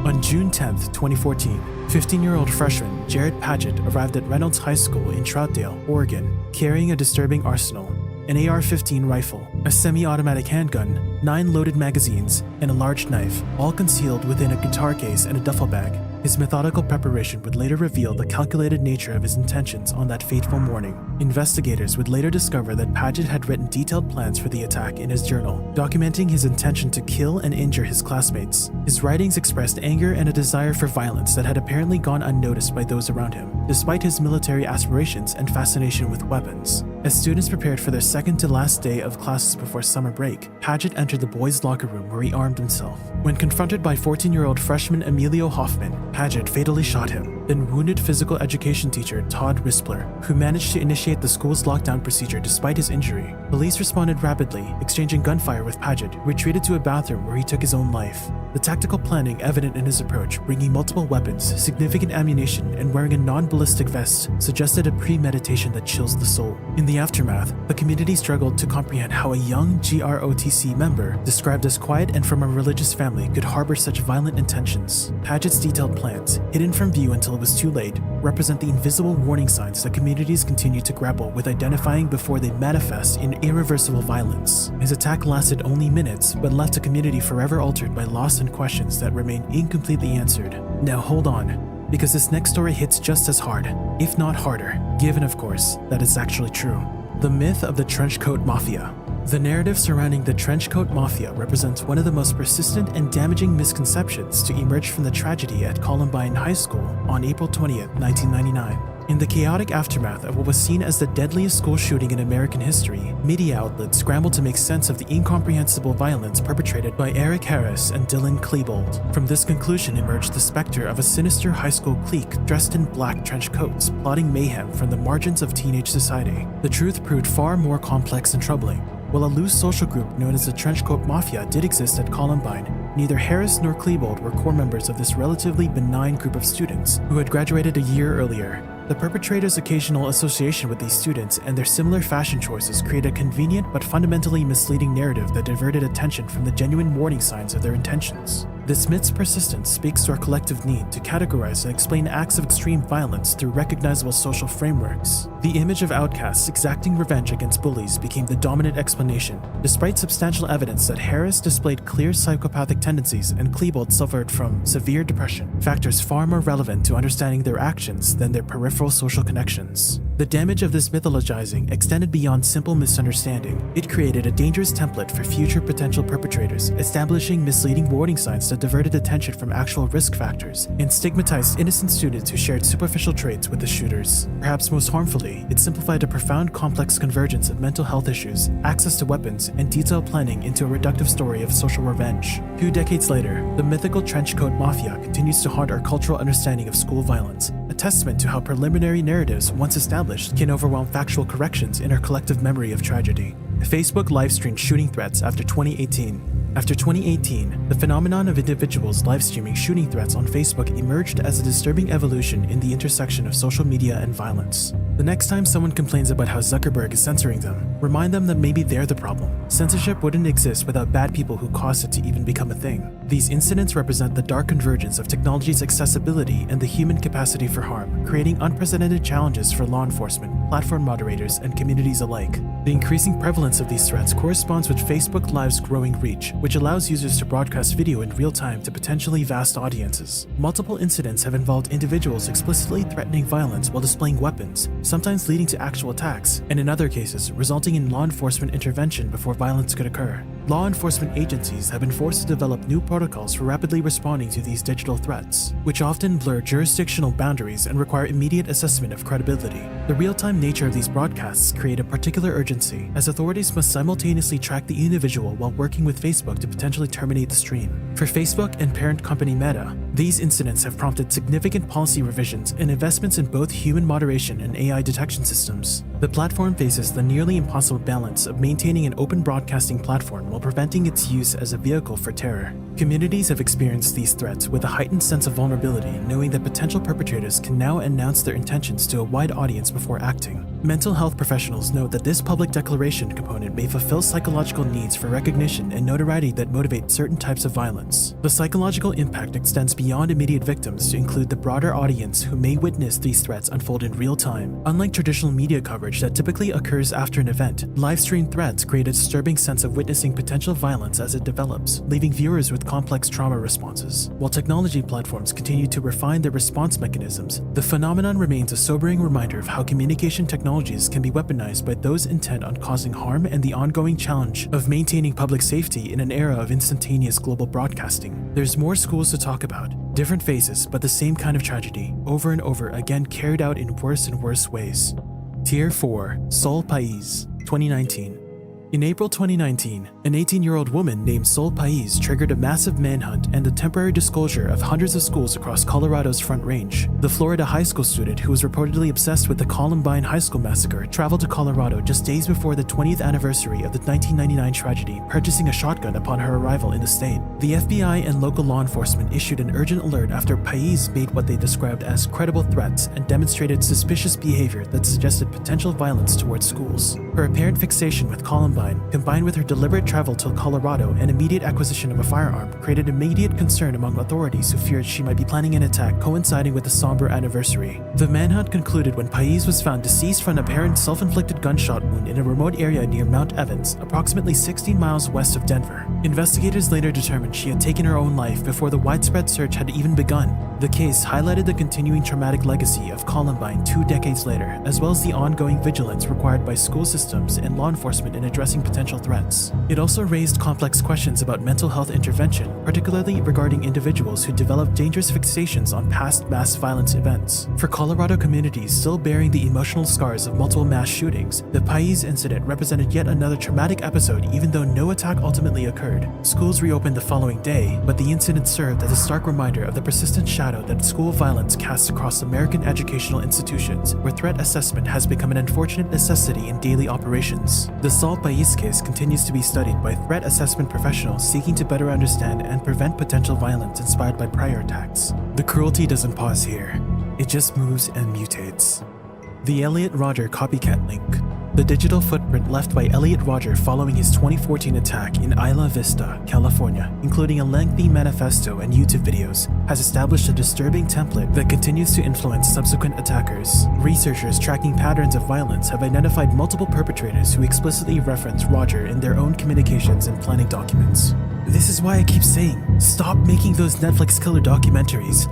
On June 10, 2014, 15-year-old freshman Jared Padgett arrived at Reynolds High School in Troutdale, Oregon, carrying a disturbing arsenal: an AR-15 rifle, a semi-automatic handgun, 9 loaded magazines, and a large knife, all concealed within a guitar case and a duffel bag. His methodical preparation would later reveal the calculated nature of his intentions on that fateful morning. Investigators would later discover that Padgett had written detailed plans for the attack in his journal, documenting his intention to kill and injure his classmates. His writings expressed anger and a desire for violence that had apparently gone unnoticed by those around him, despite his military aspirations and fascination with weapons. As students prepared for their second-to-last day of classes before summer break, Padgett entered the boys' locker room where he armed himself. When confronted by 14-year-old freshman Emilio Hoffman, Padgett fatally shot him, then wounded physical education teacher Todd Rispler, who managed to initiate the school's lockdown procedure despite his injury. Police responded rapidly, exchanging gunfire with Padgett, who retreated to a bathroom where he took his own life. The tactical planning evident in his approach, bringing multiple weapons, significant ammunition, and wearing a non-ballistic vest, suggested a premeditation that chills the soul. In the aftermath, the community struggled to comprehend how a young GROTC member, described as quiet and from a religious family, could harbor such violent intentions. Padgett's detailed plans, hidden from view until it was too late, represent the invisible warning signs that communities continue to grapple with identifying before they manifest in irreversible violence. His attack lasted only minutes, but left a community forever altered by loss and questions that remain incompletely answered. Now hold on, because this next story hits just as hard, if not harder, given of course that it's actually true. The myth of the trenchcoat mafia. The narrative surrounding the trenchcoat mafia represents one of the most persistent and damaging misconceptions to emerge from the tragedy at Columbine High School on April 20th, 1999. In the chaotic aftermath of what was seen as the deadliest school shooting in American history, media outlets scrambled to make sense of the incomprehensible violence perpetrated by Eric Harris and Dylan Klebold. From this conclusion emerged the specter of a sinister high school clique dressed in black trench coats, plotting mayhem from the margins of teenage society. The truth proved far more complex and troubling. While a loose social group known as the Trenchcoat Mafia did exist at Columbine, neither Harris nor Klebold were core members of this relatively benign group of students who had graduated a year earlier. The perpetrators' occasional association with these students and their similar fashion choices created a convenient but fundamentally misleading narrative that diverted attention from the genuine warning signs of their intentions. This myth's persistence speaks to our collective need to categorize and explain acts of extreme violence through recognizable social frameworks. The image of outcasts exacting revenge against bullies became the dominant explanation, despite substantial evidence that Harris displayed clear psychopathic tendencies and Klebold suffered from severe depression, factors far more relevant to understanding their actions than their peripheral social connections. The damage of this mythologizing extended beyond simple misunderstanding. It created a dangerous template for future potential perpetrators, establishing misleading warning signs that diverted attention from actual risk factors and stigmatized innocent students who shared superficial traits with the shooters. Perhaps most harmfully, it simplified a profound complex convergence of mental health issues, access to weapons, and detailed planning into a reductive story of social revenge. 2 decades later, the mythical trenchcoat mafia continues to haunt our cultural understanding of school violence, a testament to how preliminary narratives once established can overwhelm factual corrections in our collective memory of tragedy. Facebook live-streamed shooting threats after 2018. After 2018, the phenomenon of individuals live-streaming shooting threats on Facebook emerged as a disturbing evolution in the intersection of social media and violence. The next time someone complains about how Zuckerberg is censoring them, remind them that maybe they're the problem. Censorship wouldn't exist without bad people who caused it to even become a thing. These incidents represent the dark convergence of technology's accessibility and the human capacity for harm, creating unprecedented challenges for law enforcement, platform moderators, and communities alike. The increasing prevalence of these threats corresponds with Facebook Live's growing reach, which allows users to broadcast video in real time to potentially vast audiences. Multiple incidents have involved individuals explicitly threatening violence while displaying weapons, sometimes leading to actual attacks, and in other cases, resulting in law enforcement intervention before violence could occur. Law enforcement agencies have been forced to develop new protocols for rapidly responding to these digital threats, which often blur jurisdictional boundaries and require immediate assessment of credibility. The real-time nature of these broadcasts create a particular urgency, as authorities must simultaneously track the individual while working with Facebook to potentially terminate the stream. For Facebook and parent company Meta, these incidents have prompted significant policy revisions and investments in both human moderation and AI detection systems. The platform faces the nearly impossible balance of maintaining an open broadcasting platform while preventing its use as a vehicle for terror. Communities have experienced these threats with a heightened sense of vulnerability, knowing that potential perpetrators can now announce their intentions to a wide audience before acting. Mental health professionals note that this public declaration component may fulfill psychological needs for recognition and notoriety that motivate certain types of violence. The psychological impact extends beyond immediate victims to include the broader audience who may witness these threats unfold in real time. Unlike traditional media coverage that typically occurs after an event, live-stream threats create a disturbing sense of witnessing potential violence as it develops, leaving viewers with complex trauma responses. While technology platforms continue to refine their response mechanisms, the phenomenon remains a sobering reminder of how communication technologies can be weaponized by those intent on causing harm and the ongoing challenge of maintaining public safety in an era of instantaneous global broadcasting. There's more schools to talk about, different phases, but the same kind of tragedy, over and over again carried out in worse and worse ways. Tier 4, Sol Pais, 2019. In April 2019, an 18-year-old woman named Sol Pais triggered a massive manhunt and the temporary disclosure of hundreds of schools across Colorado's Front Range. The Florida high school student, who was reportedly obsessed with the Columbine High School massacre, traveled to Colorado just days before the 20th anniversary of the 1999 tragedy, purchasing a shotgun upon her arrival in the state. The FBI and local law enforcement issued an urgent alert after Pais made what they described as credible threats and demonstrated suspicious behavior that suggested potential violence towards schools. Her apparent fixation with Columbine, combined with her deliberate travel to Colorado and immediate acquisition of a firearm, created immediate concern among authorities who feared she might be planning an attack coinciding with the somber anniversary. The manhunt concluded when Pais was found deceased from an apparent self-inflicted gunshot wound in a remote area near Mount Evans, approximately 16 miles west of Denver. Investigators later determined she had taken her own life before the widespread search had even begun. The case highlighted the continuing traumatic legacy of Columbine 2 decades later, as well as the ongoing vigilance required by school systems and law enforcement in addressing potential threats. It also raised complex questions about mental health intervention, particularly regarding individuals who develop dangerous fixations on past mass violence events. For Colorado communities still bearing the emotional scars of multiple mass shootings, the Pais incident represented yet another traumatic episode even though no attack ultimately occurred. Schools reopened the following day, but the incident served as a stark reminder of the persistent shadow that school violence casts across American educational institutions, where threat assessment has become an unfortunate necessity in daily operations. The Saul Pais case continues to be studied by threat assessment professionals seeking to better understand and prevent potential violence inspired by prior attacks. The cruelty doesn't pause here. It just moves and mutates. The Elliot Rodger copycat link. The digital footprint left by Elliot Rodger following his 2014 attack in Isla Vista, California, including a lengthy manifesto and YouTube videos, has established a disturbing template that continues to influence subsequent attackers. Researchers tracking patterns of violence have identified multiple perpetrators who explicitly reference Rodger in their own communications and planning documents. This is why I keep saying, stop making those Netflix killer documentaries.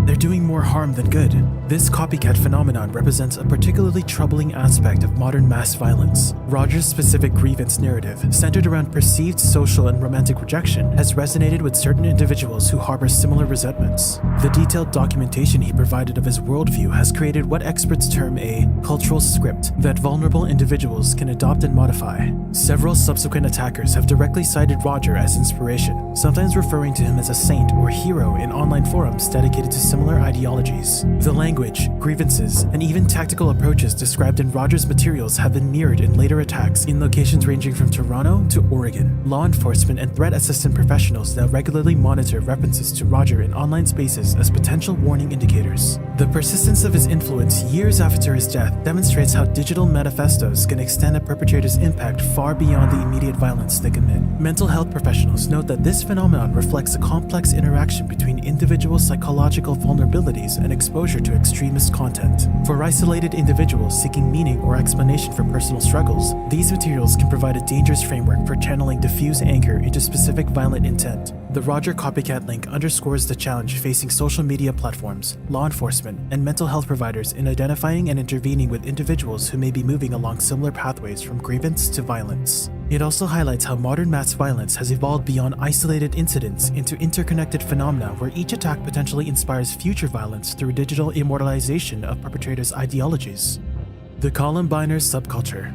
They're doing more harm than good. This copycat phenomenon represents a particularly troubling aspect of modern mass violence. Rodger's specific grievance narrative, centered around perceived social and romantic rejection, has resonated with certain individuals who harbor similar resentments. The detailed documentation he provided of his worldview has created what experts term a cultural script that vulnerable individuals can adopt and modify. Several subsequent attackers have directly cited Rodger as inspiration, sometimes referring to him as a saint or hero in online forums dedicated to similar ideologies. The language, grievances, and even tactical approaches described in Rodger's materials have been mirrored in later attacks in locations ranging from Toronto to Oregon. Law enforcement and threat assistant professionals now regularly monitor references to Rodger in online spaces as potential warning indicators. The persistence of his influence years after his death demonstrates how digital manifestos can extend a perpetrator's impact far beyond the immediate violence they commit. Mental health professionals note that this phenomenon reflects a complex interaction between individual psychological vulnerabilities and exposure to extremist content. For isolated individuals seeking meaning or explanation for personal struggles, these materials can provide a dangerous framework for channeling diffuse anger into specific violent intent. The Rodger copycat link underscores the challenge facing social media platforms, law enforcement, and mental health providers in identifying and intervening with individuals who may be moving along similar pathways from grievance to violence. It also highlights how modern mass violence has evolved beyond isolated incidents into interconnected phenomena where each attack potentially inspires future violence through digital immortalization of perpetrators' ideologies. The Columbiners subculture.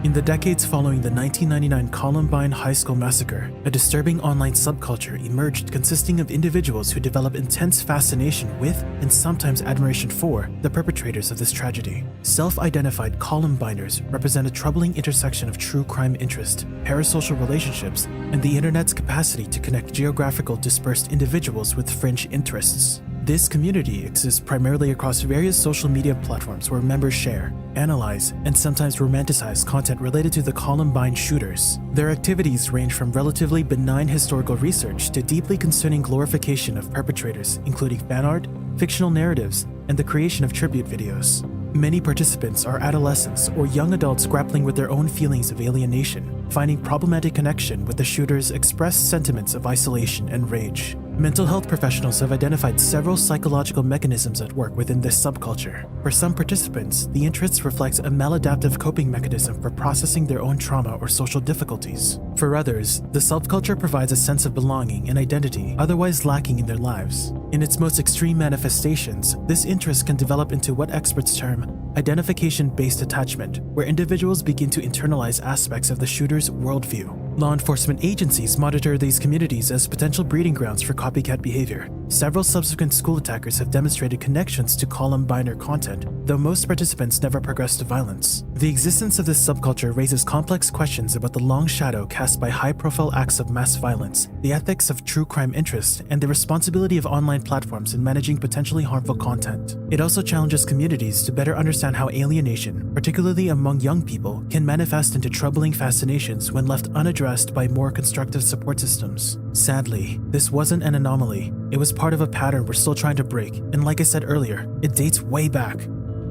In the decades following the 1999 Columbine High School massacre, a disturbing online subculture emerged consisting of individuals who develop intense fascination with, and sometimes admiration for, the perpetrators of this tragedy. Self-identified Columbiners represent a troubling intersection of true crime interest, parasocial relationships, and the internet's capacity to connect geographical dispersed individuals with fringe interests. This community exists primarily across various social media platforms where members share, analyze, and sometimes romanticize content related to the Columbine shooters. Their activities range from relatively benign historical research to deeply concerning glorification of perpetrators, including fan art, fictional narratives, and the creation of tribute videos. Many participants are adolescents or young adults grappling with their own feelings of alienation, finding problematic connection with the shooters' expressed sentiments of isolation and rage. Mental health professionals have identified several psychological mechanisms at work within this subculture. For some participants, the interests reflect a maladaptive coping mechanism for processing their own trauma or social difficulties. For others, the subculture provides a sense of belonging and identity otherwise lacking in their lives. In its most extreme manifestations, this interest can develop into what experts term identification-based attachment, where individuals begin to internalize aspects of the shooter's worldview. Law enforcement agencies monitor these communities as potential breeding grounds for copycat behavior. Several subsequent school attackers have demonstrated connections to Columbiner content, though most participants never progressed to violence. The existence of this subculture raises complex questions about the long shadow cast by high-profile acts of mass violence, the ethics of true crime interest, and the responsibility of online platforms in managing potentially harmful content. It also challenges communities to better understand how alienation, particularly among young people, can manifest into troubling fascinations when left unaddressed by more constructive support systems. Sadly, this wasn't an anomaly. It was part of a pattern we're still trying to break, and like I said earlier, it dates way back.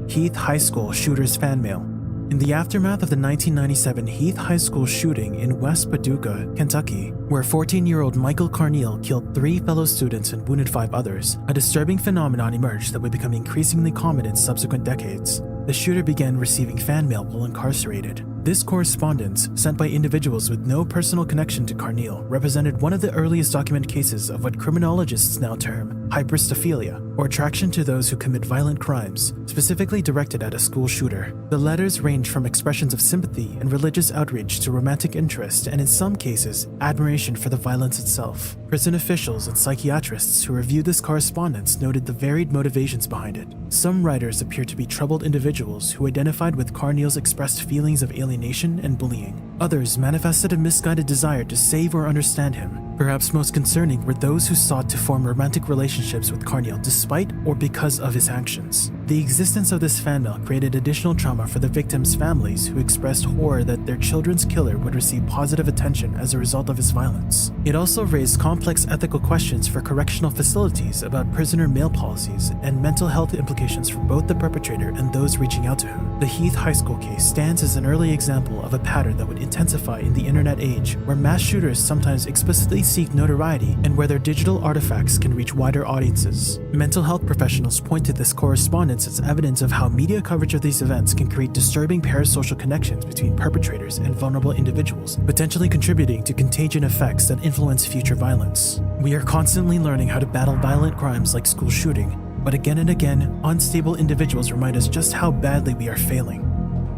Heath High School Shooters Fan Mail. In the aftermath of the 1997 Heath High School shooting in West Paducah, Kentucky, where 14-year-old Michael Carneal killed 3 fellow students and wounded 5 others, a disturbing phenomenon emerged that would become increasingly common in subsequent decades. The shooter began receiving fan mail while incarcerated. This correspondence, sent by individuals with no personal connection to Carneal, represented one of the earliest documented cases of what criminologists now term hyperstophilia, or attraction to those who commit violent crimes, specifically directed at a school shooter. The letters range from expressions of sympathy and religious outrage to romantic interest and, in some cases, admiration for the violence itself. Prison officials and psychiatrists who reviewed this correspondence noted the varied motivations behind it. Some writers appeared to be troubled individuals who identified with Carneal's expressed feelings of alienation and bullying. Others manifested a misguided desire to save or understand him. Perhaps most concerning were those who sought to form romantic relationships with Carneal despite or because of his actions. The existence of this fan mail created additional trauma for the victims' families, who expressed horror that their children's killer would receive positive attention as a result of his violence. It also raised complex ethical questions for correctional facilities about prisoner mail policies and mental health implications for both the perpetrator and those reaching out to him. The Heath High School case stands as an early example of a pattern that would intensify in the internet age, where mass shooters sometimes explicitly seek notoriety and where their digital artifacts can reach wider audiences. Mental health professionals point to this correspondence as evidence of how media coverage of these events can create disturbing parasocial connections between perpetrators and vulnerable individuals, potentially contributing to contagion effects that influence future violence. We are constantly learning how to battle violent crimes like school shooting, but again and again, unstable individuals remind us just how badly we are failing.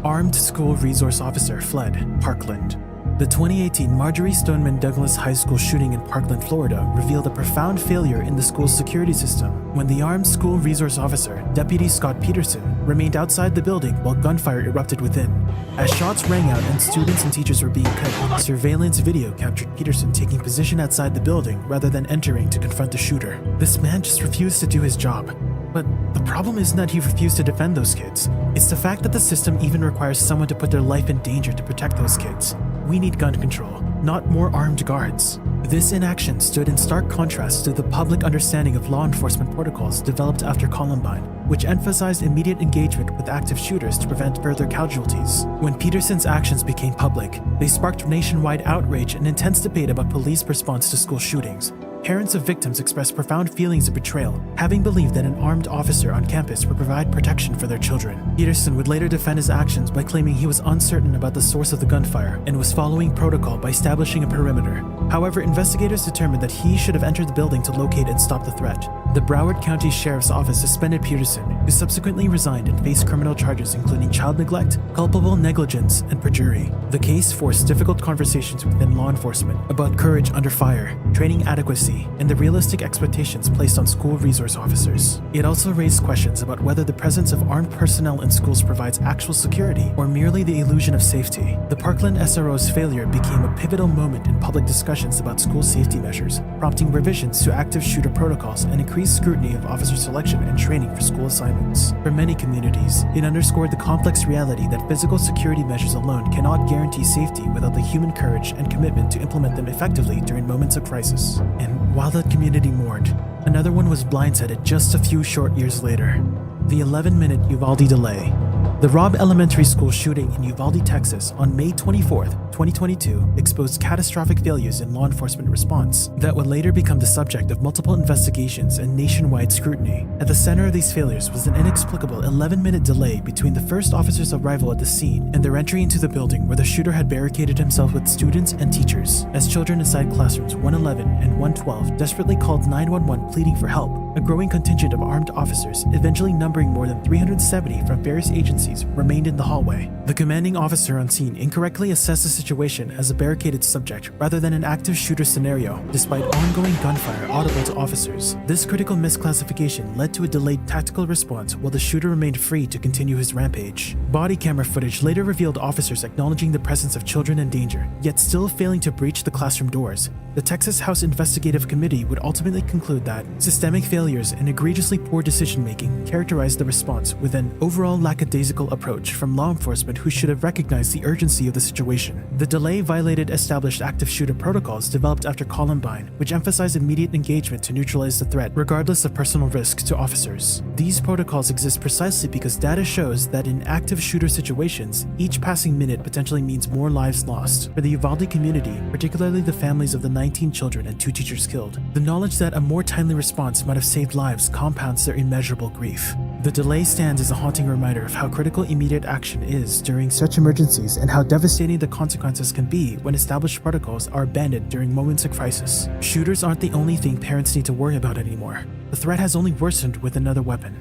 Armed school resource officer fled, Parkland. The 2018 Marjorie Stoneman Douglas High School shooting in Parkland, Florida, revealed a profound failure in the school's security system when the armed school resource officer, Deputy Scott Peterson, remained outside the building while gunfire erupted within. As shots rang out and students and teachers were being killed, surveillance video captured Peterson taking position outside the building rather than entering to confront the shooter. This man just refused to do his job. But the problem isn't that he refused to defend those kids. It's the fact that the system even requires someone to put their life in danger to protect those kids. We need gun control, not more armed guards. This inaction stood in stark contrast to the public understanding of law enforcement protocols developed after Columbine, which emphasized immediate engagement with active shooters to prevent further casualties. When Peterson's actions became public, they sparked nationwide outrage and intense debate about police response to school shootings. Parents of victims expressed profound feelings of betrayal, having believed that an armed officer on campus would provide protection for their children. Peterson would later defend his actions by claiming he was uncertain about the source of the gunfire and was following protocol by establishing a perimeter. However, investigators determined that he should have entered the building to locate and stop the threat. The Broward County Sheriff's Office suspended Peterson, who subsequently resigned and faced criminal charges including child neglect, culpable negligence, and perjury. The case forced difficult conversations within law enforcement about courage under fire, training adequacy, and the realistic expectations placed on school resource officers. It also raised questions about whether the presence of armed personnel in schools provides actual security or merely the illusion of safety. The Parkland SRO's failure became a pivotal moment in public discussions about school safety measures, prompting revisions to active shooter protocols and increased scrutiny of officer selection and training for school assignments. For many communities, it underscored the complex reality that physical security measures alone cannot guarantee safety without the human courage and commitment to implement them effectively during moments of crisis. And while that community mourned, another one was blindsided just a few short years later. The 11-minute Uvalde delay. The Robb Elementary School shooting in Uvalde, Texas on May 24, 2022 exposed catastrophic failures in law enforcement response that would later become the subject of multiple investigations and nationwide scrutiny. At the center of these failures was an inexplicable 11-minute delay between the first officer's arrival at the scene and their entry into the building where the shooter had barricaded himself with students and teachers. As children inside classrooms 111 and 112 desperately called 911 pleading for help, a growing contingent of armed officers, eventually numbering more than 370 from various agencies, remained in the hallway. The commanding officer on scene incorrectly assessed the situation as a barricaded subject rather than an active shooter scenario, despite ongoing gunfire audible to officers. This critical misclassification led to a delayed tactical response while the shooter remained free to continue his rampage. Body camera footage later revealed officers acknowledging the presence of children in danger, yet still failing to breach the classroom doors. The Texas House Investigative Committee would ultimately conclude that systemic failures and egregiously poor decision-making characterized the response, with an overall lackadaisical lackadaisical approach from law enforcement who should have recognized the urgency of the situation. The delay violated established active shooter protocols developed after Columbine, which emphasized immediate engagement to neutralize the threat, regardless of personal risk to officers. These protocols exist precisely because data shows that in active shooter situations, each passing minute potentially means more lives lost. For the Uvalde community, particularly the families of the 19 children and 2 teachers killed, the knowledge that a more timely response might have saved lives compounds their immeasurable grief. The delay stands as a haunting reminder of how critical immediate action is during such emergencies and how devastating the consequences can be when established protocols are abandoned during moments of crisis. Shooters aren't the only thing parents need to worry about anymore. The threat has only worsened with another weapon: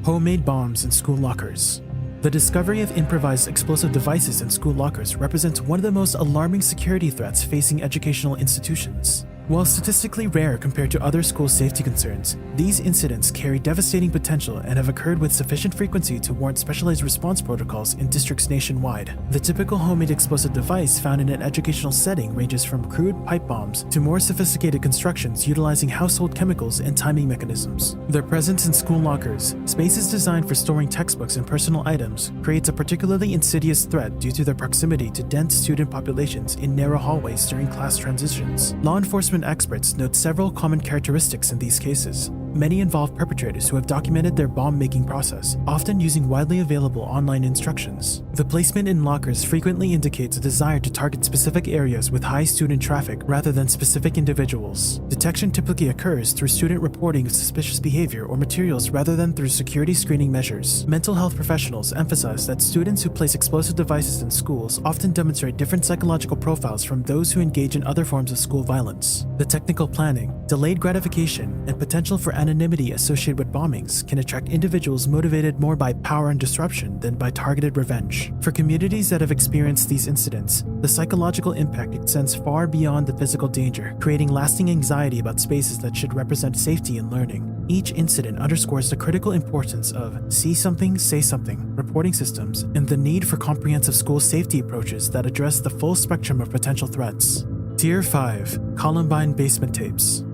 homemade bombs in school lockers. The discovery of improvised explosive devices in school lockers represents one of the most alarming security threats facing educational institutions. While statistically rare compared to other school safety concerns, these incidents carry devastating potential and have occurred with sufficient frequency to warrant specialized response protocols in districts nationwide. The typical homemade explosive device found in an educational setting ranges from crude pipe bombs to more sophisticated constructions utilizing household chemicals and timing mechanisms. Their presence in school lockers, spaces designed for storing textbooks and personal items, creates a particularly insidious threat due to their proximity to dense student populations in narrow hallways during class transitions. Law enforcement experts note several common characteristics in these cases. Many involve perpetrators who have documented their bomb-making process, often using widely available online instructions. The placement in lockers frequently indicates a desire to target specific areas with high student traffic rather than specific individuals. Detection typically occurs through student reporting of suspicious behavior or materials rather than through security screening measures. Mental health professionals emphasize that students who place explosive devices in schools often demonstrate different psychological profiles from those who engage in other forms of school violence. The technical planning, delayed gratification, and potential for anonymity associated with bombings can attract individuals motivated more by power and disruption than by targeted revenge. For communities that have experienced these incidents, the psychological impact extends far beyond the physical danger, creating lasting anxiety about spaces that should represent safety and learning. Each incident underscores the critical importance of see something, say something, reporting systems, and the need for comprehensive school safety approaches that address the full spectrum of potential threats. Tier 5: Columbine Basement Tapes.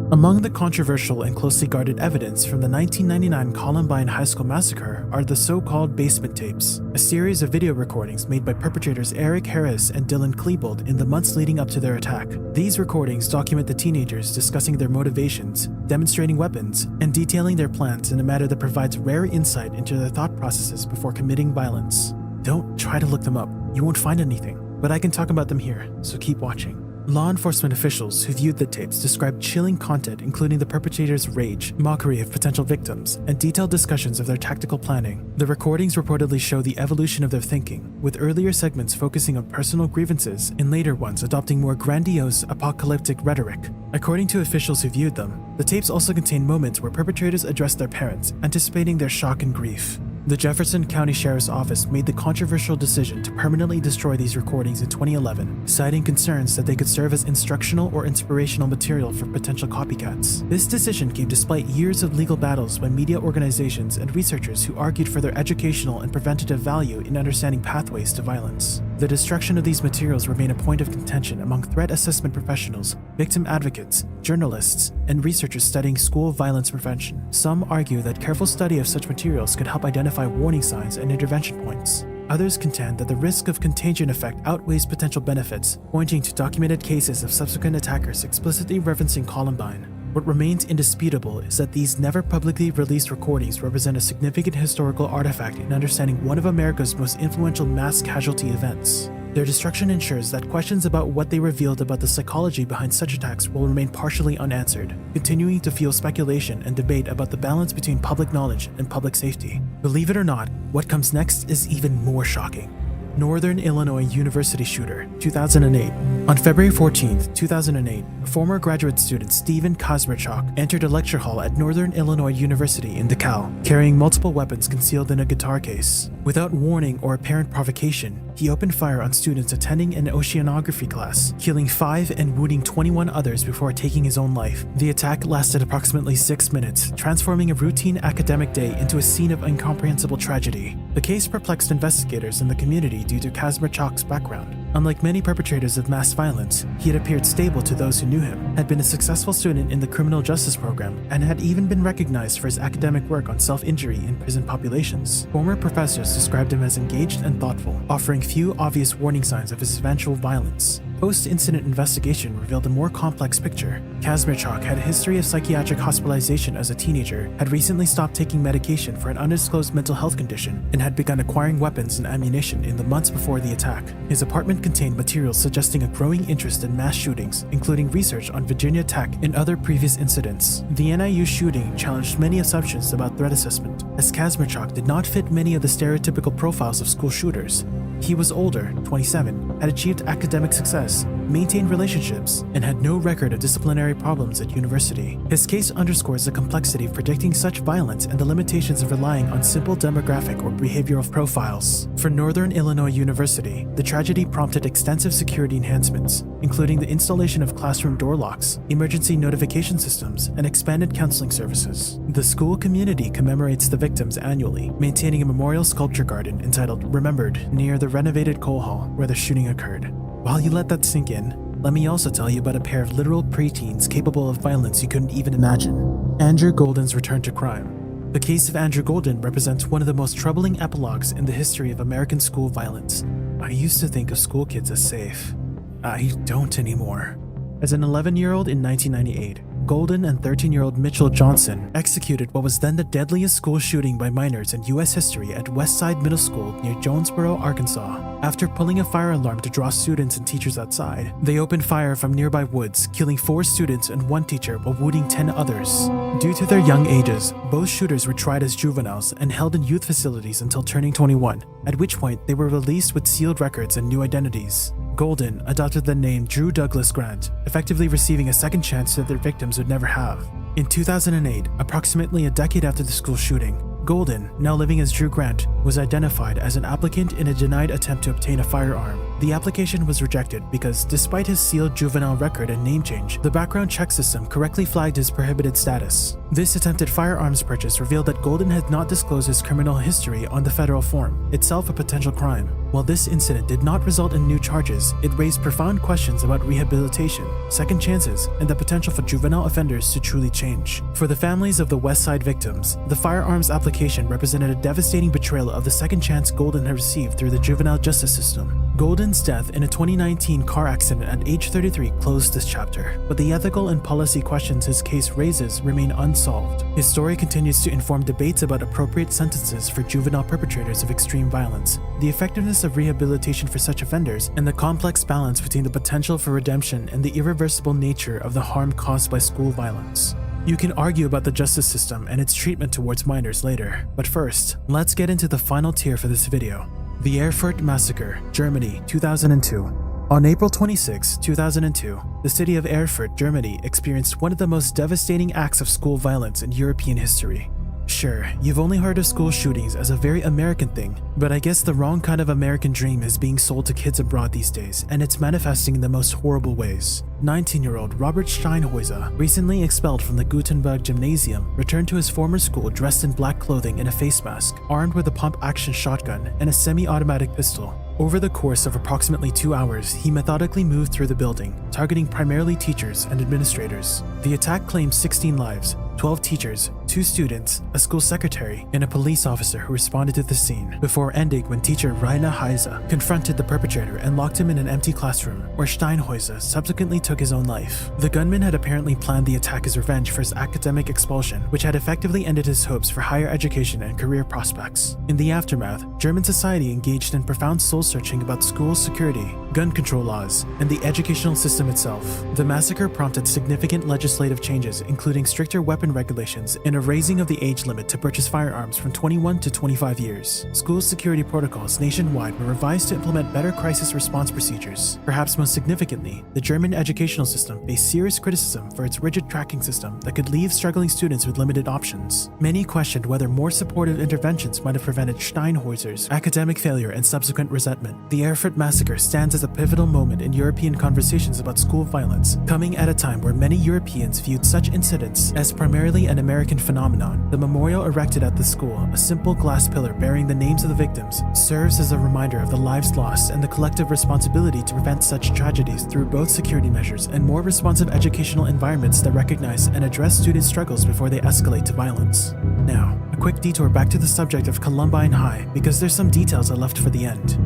Among the controversial and closely guarded evidence from the 1999 Columbine High School Massacre are the so-called basement tapes, a series of video recordings made by perpetrators Eric Harris and Dylan Klebold in the months leading up to their attack. These recordings document the teenagers discussing their motivations, demonstrating weapons, and detailing their plans in a manner that provides rare insight into their thought processes before committing violence. Don't try to look them up, you won't find anything, but I can talk about them here, so keep watching. Law enforcement officials who viewed the tapes described chilling content including the perpetrators' rage, mockery of potential victims, and detailed discussions of their tactical planning. The recordings reportedly show the evolution of their thinking, with earlier segments focusing on personal grievances and later ones adopting more grandiose, apocalyptic rhetoric. According to officials who viewed them, the tapes also contain moments where perpetrators addressed their parents, anticipating their shock and grief. The Jefferson County Sheriff's Office made the controversial decision to permanently destroy these recordings in 2011, citing concerns that they could serve as instructional or inspirational material for potential copycats. This decision came despite years of legal battles by media organizations and researchers who argued for their educational and preventative value in understanding pathways to violence. The destruction of these materials remain a point of contention among threat assessment professionals, victim advocates, journalists, and researchers studying school violence prevention. Some argue that careful study of such materials could help identify warning signs and intervention points. Others contend that the risk of contagion effect outweighs potential benefits, pointing to documented cases of subsequent attackers explicitly referencing Columbine. What remains indisputable is that these never publicly released recordings represent a significant historical artifact in understanding one of America's most influential mass casualty events. Their destruction ensures that questions about what they revealed about the psychology behind such attacks will remain partially unanswered, continuing to fuel speculation and debate about the balance between public knowledge and public safety. Believe it or not, what comes next is even more shocking. Northern Illinois University shooter, 2008. On February 14, 2008, former graduate student Stephen Kazmarchuk entered a lecture hall at Northern Illinois University in DeKalb, carrying multiple weapons concealed in a guitar case. Without warning or apparent provocation, he opened fire on students attending an oceanography class, killing 5 and wounding 21 others before taking his own life. The attack lasted approximately 6 minutes, transforming a routine academic day into a scene of incomprehensible tragedy. The case perplexed investigators in the community due to Kazmarchuk's background. Unlike many perpetrators of mass violence, he had appeared stable to those who knew him, had been a successful student in the criminal justice program, and had even been recognized for his academic work on self-injury in prison populations. Former professors described him as engaged and thoughtful, offering few obvious warning signs of his eventual violence. Post-incident investigation revealed a more complex picture. Kazmierczak had a history of psychiatric hospitalization as a teenager, had recently stopped taking medication for an undisclosed mental health condition, and had begun acquiring weapons and ammunition in the months before the attack. His apartment contained materials suggesting a growing interest in mass shootings, including research on Virginia Tech and other previous incidents. The NIU shooting challenged many assumptions about threat assessment, as Kazmierczak did not fit many of the stereotypical profiles of school shooters. He was older, 27, had achieved academic success, maintained relationships, and had no record of disciplinary problems at university. His case underscores the complexity of predicting such violence and the limitations of relying on simple demographic or behavioral profiles. For Northern Illinois University, the tragedy prompted extensive security enhancements, including the installation of classroom door locks, emergency notification systems, and expanded counseling services. The school community commemorates the victims annually, maintaining a memorial sculpture garden entitled Remembered near the renovated coal hall where the shooting occurred. While you let that sink in, let me also tell you about a pair of literal preteens capable of violence you couldn't even imagine. Andrew Golden's return to crime. The case of Andrew Golden represents one of the most troubling epilogues in the history of American school violence. I used to think of school kids as safe. I don't anymore. As an 11-year-old in 1998, Golden and 13-year-old Mitchell Johnson executed what was then the deadliest school shooting by minors in U.S. history at Westside Middle School near Jonesboro, Arkansas. After pulling a fire alarm to draw students and teachers outside, they opened fire from nearby woods, killing 4 students and 1 teacher while wounding 10 others. Due to their young ages, both shooters were tried as juveniles and held in youth facilities until turning 21, at which point they were released with sealed records and new identities. Golden adopted the name Drew Douglas Grant, effectively receiving a second chance that their victims would never have. In 2008, approximately a decade after the school shooting, Golden, now living as Drew Grant, was identified as an applicant in a denied attempt to obtain a firearm. The application was rejected because, despite his sealed juvenile record and name change, the background check system correctly flagged his prohibited status. This attempted firearms purchase revealed that Golden had not disclosed his criminal history on the federal form, itself a potential crime. While this incident did not result in new charges, it raised profound questions about rehabilitation, second chances, and the potential for juvenile offenders to truly change. For the families of the West Side victims, the firearms application represented a devastating betrayal of the second chance Golden had received through the juvenile justice system. Golden's death in a 2019 car accident at age 33 closed this chapter, but the ethical and policy questions his case raises remain unsolved. His story continues to inform debates about appropriate sentences for juvenile perpetrators of extreme violence, the effectiveness of rehabilitation for such offenders, and the complex balance between the potential for redemption and the irreversible nature of the harm caused by school violence. You can argue about the justice system and its treatment towards minors later, but first, let's get into the final tier for this video. The Erfurt Massacre, Germany, 2002. On April 26, 2002, the city of Erfurt, Germany experienced one of the most devastating acts of school violence in European history. Sure, you've only heard of school shootings as a very American thing, but I guess the wrong kind of American dream is being sold to kids abroad these days, and it's manifesting in the most horrible ways. 19-year-old Robert Steinhäuser, recently expelled from the Gutenberg Gymnasium, returned to his former school dressed in black clothing and a face mask, armed with a pump-action shotgun and a semi-automatic pistol. Over the course of approximately 2 hours, he methodically moved through the building, targeting primarily teachers and administrators. The attack claimed 16 lives, 12 teachers, 2 students, a school secretary, and a police officer who responded to the scene, before ending when teacher Raina Heise confronted the perpetrator and locked him in an empty classroom, where Steinhäuser subsequently took his own life. The gunman had apparently planned the attack as revenge for his academic expulsion, which had effectively ended his hopes for higher education and career prospects. In the aftermath, German society engaged in profound soul-searching about school security, gun control laws, and the educational system itself. The massacre prompted significant legislative changes, including stricter weapon regulations and a raising of the age limit to purchase firearms from 21 to 25 years. School security protocols nationwide were revised to implement better crisis response procedures. Perhaps most significantly, the German educational system faced serious criticism for its rigid tracking system that could leave struggling students with limited options. Many questioned whether more supportive interventions might have prevented Steinhäuser's academic failure and subsequent resentment. The Erfurt massacre stands as a pivotal moment in European conversations about school violence, coming at a time where many Europeans viewed such incidents as primarily an American phenomenon, the memorial erected at the school, a simple glass pillar bearing the names of the victims, serves as a reminder of the lives lost and the collective responsibility to prevent such tragedies through both security measures and more responsive educational environments that recognize and address student struggles before they escalate to violence. Now, a quick detour back to the subject of Columbine High because there's some details I left for the end.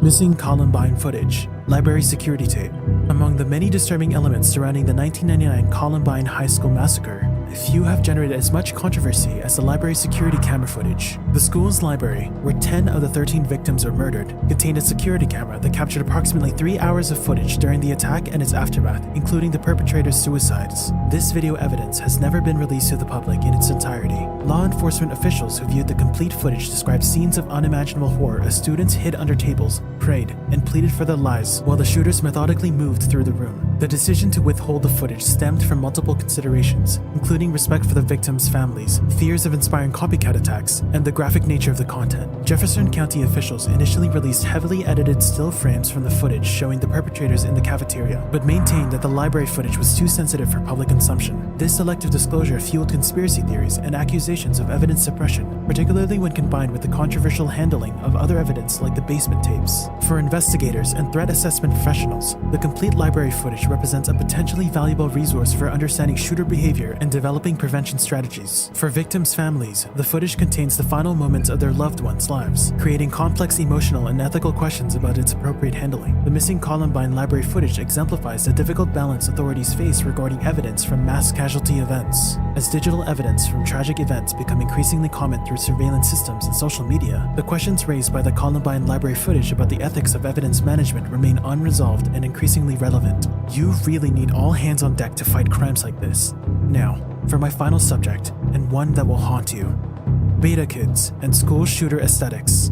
Missing Columbine footage, library security tape. Among the many disturbing elements surrounding the 1999 Columbine High School massacre, few have generated as much controversy as the library security camera footage. The school's library, where 10 of the 13 victims were murdered, contained a security camera that captured approximately 3 hours of footage during the attack and its aftermath, including the perpetrator's suicides. This video evidence has never been released to the public in its entirety. Law enforcement officials who viewed the complete footage described scenes of unimaginable horror as students hid under tables, prayed, and pleaded for their lives while the shooters methodically moved through the room. The decision to withhold the footage stemmed from multiple considerations, including respect for the victims' families, fears of inspiring copycat attacks, and the graphic nature of the content. Jefferson County officials initially released heavily edited still frames from the footage showing the perpetrators in the cafeteria, but maintained that the library footage was too sensitive for public consumption. This selective disclosure fueled conspiracy theories and accusations of evidence suppression, particularly when combined with the controversial handling of other evidence like the basement tapes. For investigators and threat assessment professionals, the complete library footage represents a potentially valuable resource for understanding shooter behavior and developing prevention strategies. For victims' families, the footage contains the final moments of their loved ones' lives, creating complex emotional and ethical questions about its appropriate handling. The missing Columbine library footage exemplifies the difficult balance authorities face regarding evidence from mass casualty events. As digital evidence from tragic events become increasingly common through surveillance systems and social media, the questions raised by the Columbine library footage about the ethics of evidence management remain unresolved and increasingly relevant. You really need all hands on deck to fight crimes like this. Now, for my final subject, and one that will haunt you: beta kids and school shooter aesthetics.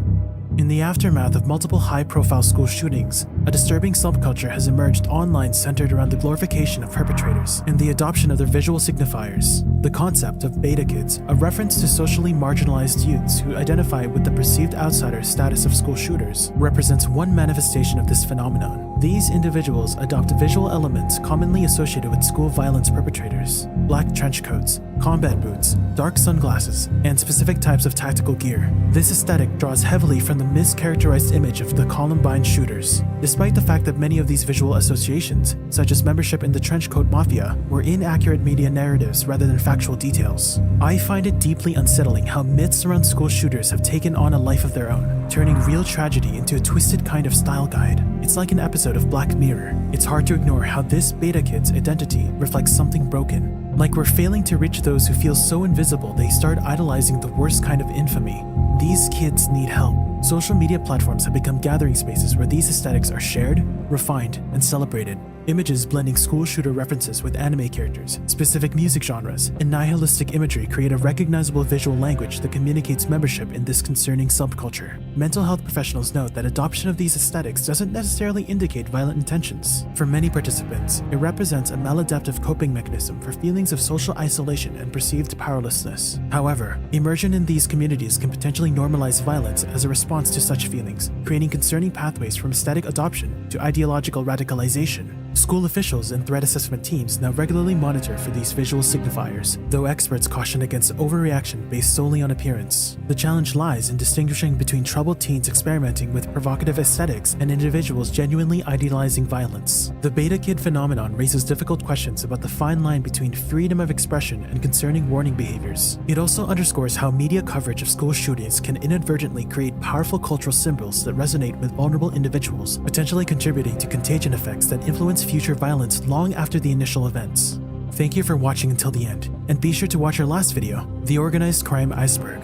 In the aftermath of multiple high-profile school shootings, a disturbing subculture has emerged online centered around the glorification of perpetrators and the adoption of their visual signifiers. The concept of beta kids, a reference to socially marginalized youths who identify with the perceived outsider status of school shooters, represents one manifestation of this phenomenon. These individuals adopt visual elements commonly associated with school violence perpetrators: black trench coats, combat boots, dark sunglasses, and specific types of tactical gear. This aesthetic draws heavily from the mischaracterized image of the Columbine shooters. Despite the fact that many of these visual associations, such as membership in the trenchcoat mafia, were inaccurate media narratives rather than factual details, I find it deeply unsettling how myths around school shooters have taken on a life of their own, turning real tragedy into a twisted kind of style guide. It's like an episode of Black Mirror. It's hard to ignore how this beta kid's identity reflects something broken. Like we're failing to reach those who feel so invisible they start idolizing the worst kind of infamy. These kids need help. Social media platforms have become gathering spaces where these aesthetics are shared, refined, and celebrated. Images blending school shooter references with anime characters, specific music genres, and nihilistic imagery create a recognizable visual language that communicates membership in this concerning subculture. Mental health professionals note that adoption of these aesthetics doesn't necessarily indicate violent intentions. For many participants, it represents a maladaptive coping mechanism for feelings of social isolation and perceived powerlessness. However, immersion in these communities can potentially normalize violence as a response to such feelings, creating concerning pathways from aesthetic adoption to ideological radicalization. School officials and threat assessment teams now regularly monitor for these visual signifiers, though experts caution against overreaction based solely on appearance. The challenge lies in distinguishing between troubled teens experimenting with provocative aesthetics and individuals genuinely idealizing violence. The beta kid phenomenon raises difficult questions about the fine line between freedom of expression and concerning warning behaviors. It also underscores how media coverage of school shootings can inadvertently create powerful cultural symbols that resonate with vulnerable individuals, potentially contributing to contagion effects that influence future violence long after the initial events. Thank you for watching until the end, and be sure to watch our last video, The Organized Crime Iceberg.